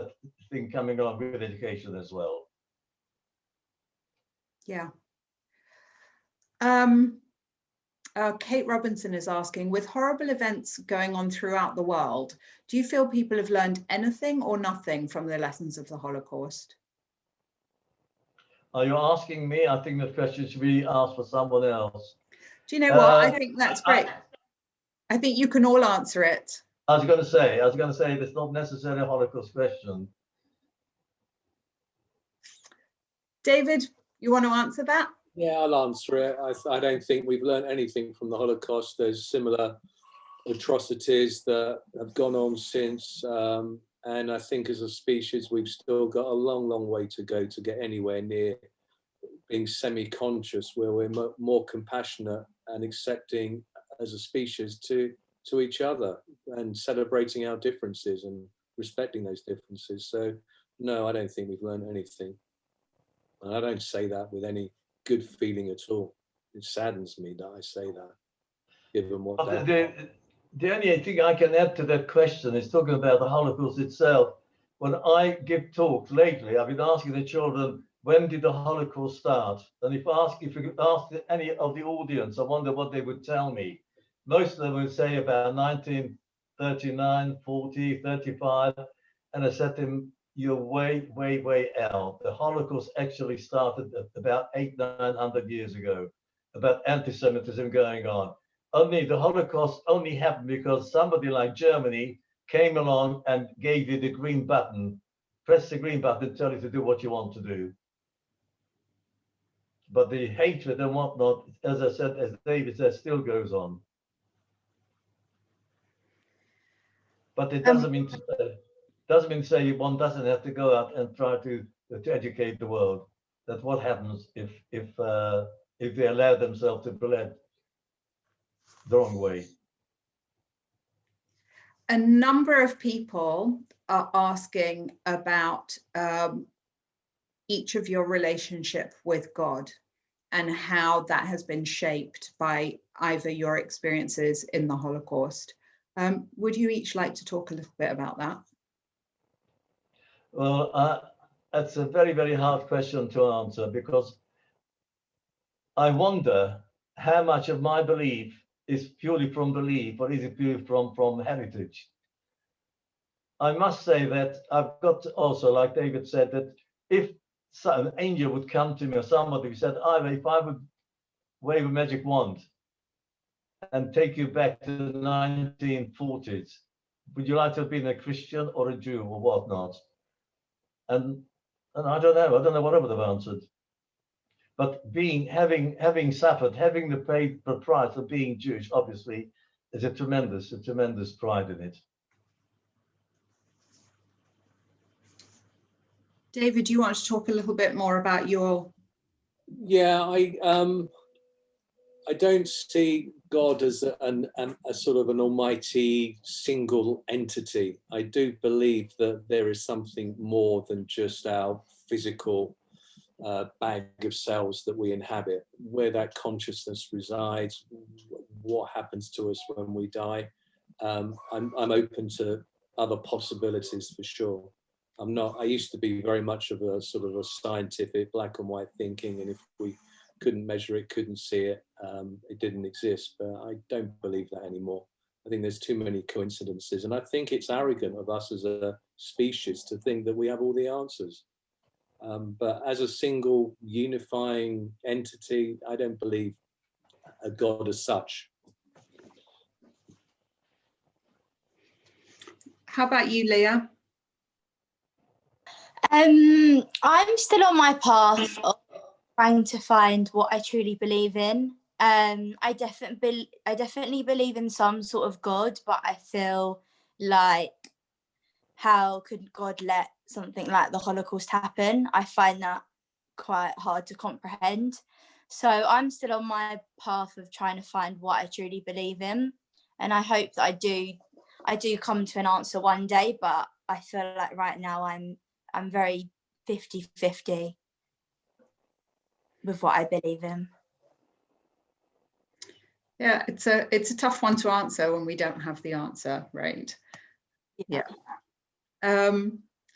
thing coming along with education as well. Yeah. Kate Robinson is asking, with horrible events going on throughout the world, do you feel people have learned anything or nothing from the lessons of the Holocaust? Are you asking me? I think the question should be asked for someone else. Do you know what? I think that's great. I think you can all answer it. I was going to say, it's not necessarily a Holocaust question. David, you want to answer that? Yeah, I'll answer it. I don't think we've learned anything from the Holocaust. There's similar atrocities that have gone on since. And I think as a species, we've still got a long, long way to go to get anywhere near being semi-conscious, where we're more compassionate and accepting as a species to each other and celebrating our differences and respecting those differences. So no, I don't think we've learned anything. And I don't say that with any good feeling at all. It saddens me that I say that, given what the only thing I can add to that question is talking about the Holocaust itself. When I give talks lately, I've been asking the children, when did the Holocaust start? And if you could ask any of the audience, I wonder what they would tell me. Most of them would say about 1939, 40, 35. And I said to them, you're way, way, way out. The Holocaust actually started about 800-900 years ago, about anti-Semitism going on. Only the Holocaust only happened because somebody like Germany came along and gave you the green button. Press the green button and tell you to do what you want to do. But the hatred and whatnot, as I said, as David said, still goes on. But it doesn't mean to say one doesn't have to go out and try to educate the world. That's what happens if they allow themselves to be led the wrong way. A number of people are asking about each of your relationship with God and how that has been shaped by either your experiences in the Holocaust. Would you each like to talk a little bit about that? Well, that's a very, very hard question to answer, because I wonder how much of my belief is purely from belief, or is it purely from heritage? I must say that I've got to also, like David said, that if an angel would come to me or somebody who said, Ivor, if I would wave a magic wand and take you back to the 1940s, would you like to have been a Christian or a Jew or whatnot? And I don't know what I would have answered. But having suffered, having to pay the price of being Jewish, obviously, is a tremendous pride in it. David, do you want to talk a little bit more about your? Yeah, I don't see God as a sort of an almighty single entity. I do believe that there is something more than just our physical bag of cells that we inhabit, where that consciousness resides, what happens to us when we die. I'm open to other possibilities for sure. I used to be very much of a sort of a scientific black and white thinking, and if we couldn't measure it, couldn't see it, it didn't exist. But I don't believe that anymore. I think there's too many coincidences, and I think it's arrogant of us as a species to think that we have all the answers. But as a single unifying entity, I don't believe a God as such. How about you, Leah? I'm still on my path of trying to find what I truly believe in. I definitely believe in some sort of God, but I feel like, how could God let something like the Holocaust happen? I find that quite hard to comprehend. So I'm still on my path of trying to find what I truly believe in, and I hope that I do come to an answer one day. But I feel like right now I'm very 50-50 with what I believe in. Yeah, it's a tough one to answer when we don't have the answer, right? Yeah.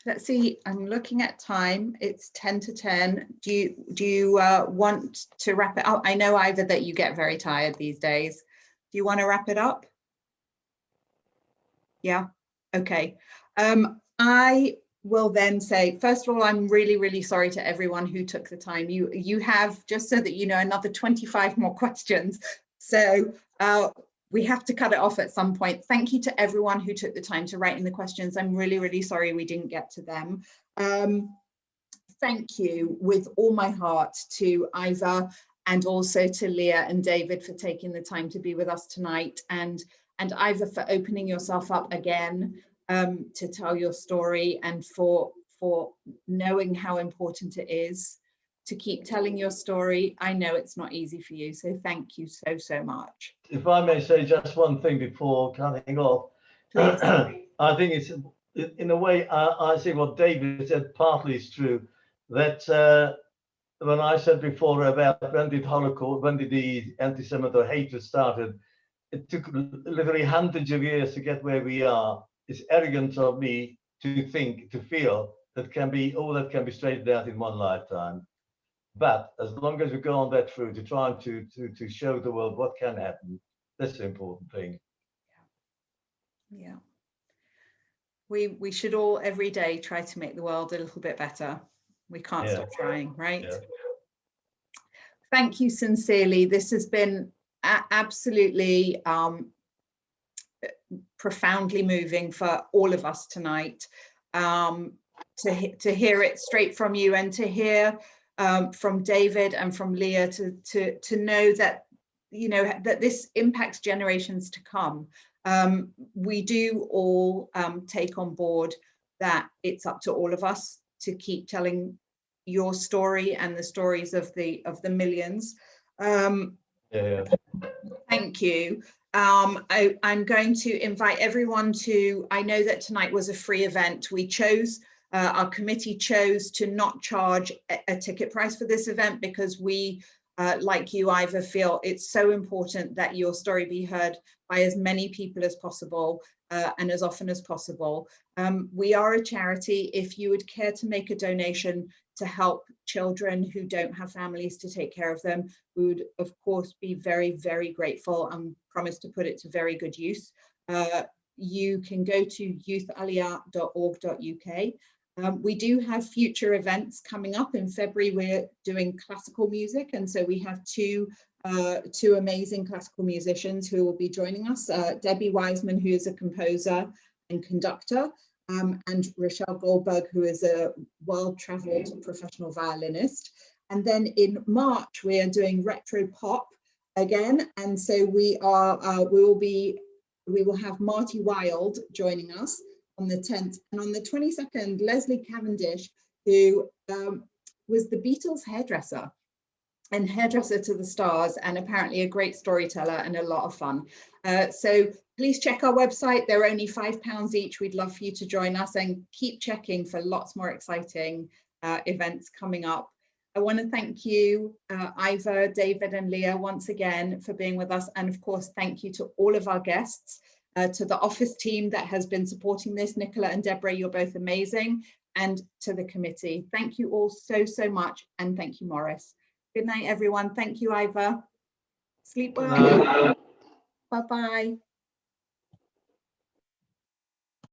let's see, I'm looking at time. It's 10 to 10. Do you want to wrap it up? I know, Ivor, that you get very tired these days. Do you want to wrap it up? Yeah, okay. I will then say, first of all, I'm really, really sorry to everyone who took the time. You have, just so that you know, another 25 more questions. So we have to cut it off at some point. Thank you to everyone who took the time to write in the questions. I'm really, really sorry we didn't get to them. Thank you with all my heart to Ivor and also to Leah and David for taking the time to be with us tonight, and Ivor for opening yourself up again to tell your story, and for knowing how important it is to keep telling your story. I know it's not easy for you, so thank you so much. If I may say just one thing before cutting off, I think it's, in a way, I think what David said partly is true, that when I said before about when did the anti-Semitic hatred started, it took literally hundreds of years to get where we are. It's arrogant of me to feel that all that can be straightened out in one lifetime. But as long as we go on that route to try and to show the world what can happen, that's the important thing. Yeah. We should all every day try to make the world a little bit better. We can't stop trying, right? Yeah. Thank you sincerely. This has been absolutely profoundly moving for all of us tonight, to hear it straight from you, and to hear from David and from Leah, to know that, you know, that this impacts generations to come. We do all take on board that it's up to all of us to keep telling your story and the stories of the millions. Thank you. I'm going to invite everyone to, I know that tonight was a free event. We chose, our committee chose to not charge a ticket price for this event because we, like you, Ivor, feel it's so important that your story be heard by as many people as possible and as often as possible. We are a charity. If you would care to make a donation to help children who don't have families to take care of them, we would of course be very, very grateful and promise to put it to very good use. You can go to youthaliyah.org.uk. We do have future events coming up. In February, we're doing classical music, and so we have two amazing classical musicians who will be joining us. Debbie Wiseman, who is a composer and conductor, and Rochelle Goldberg, who is a world-traveled professional violinist. And then in March, we are doing retro pop again, and so we will have Marty Wilde joining us on the 10th, and on the 22nd, Leslie Cavendish, who was the Beatles' hairdresser and hairdresser to the stars, and apparently a great storyteller and a lot of fun. So please check our website. They're only £5 each. We'd love for you to join us, and keep checking for lots more exciting events coming up. I want to thank you, Ivor, David and Leah, once again for being with us. And of course, thank you to all of our guests, to the office team that has been supporting this. Nicola and Deborah, you're both amazing. And to the committee. Thank you all so much. And thank you, Morris. Good night, everyone. Thank you, Ivor. Sleep well. Bye-bye.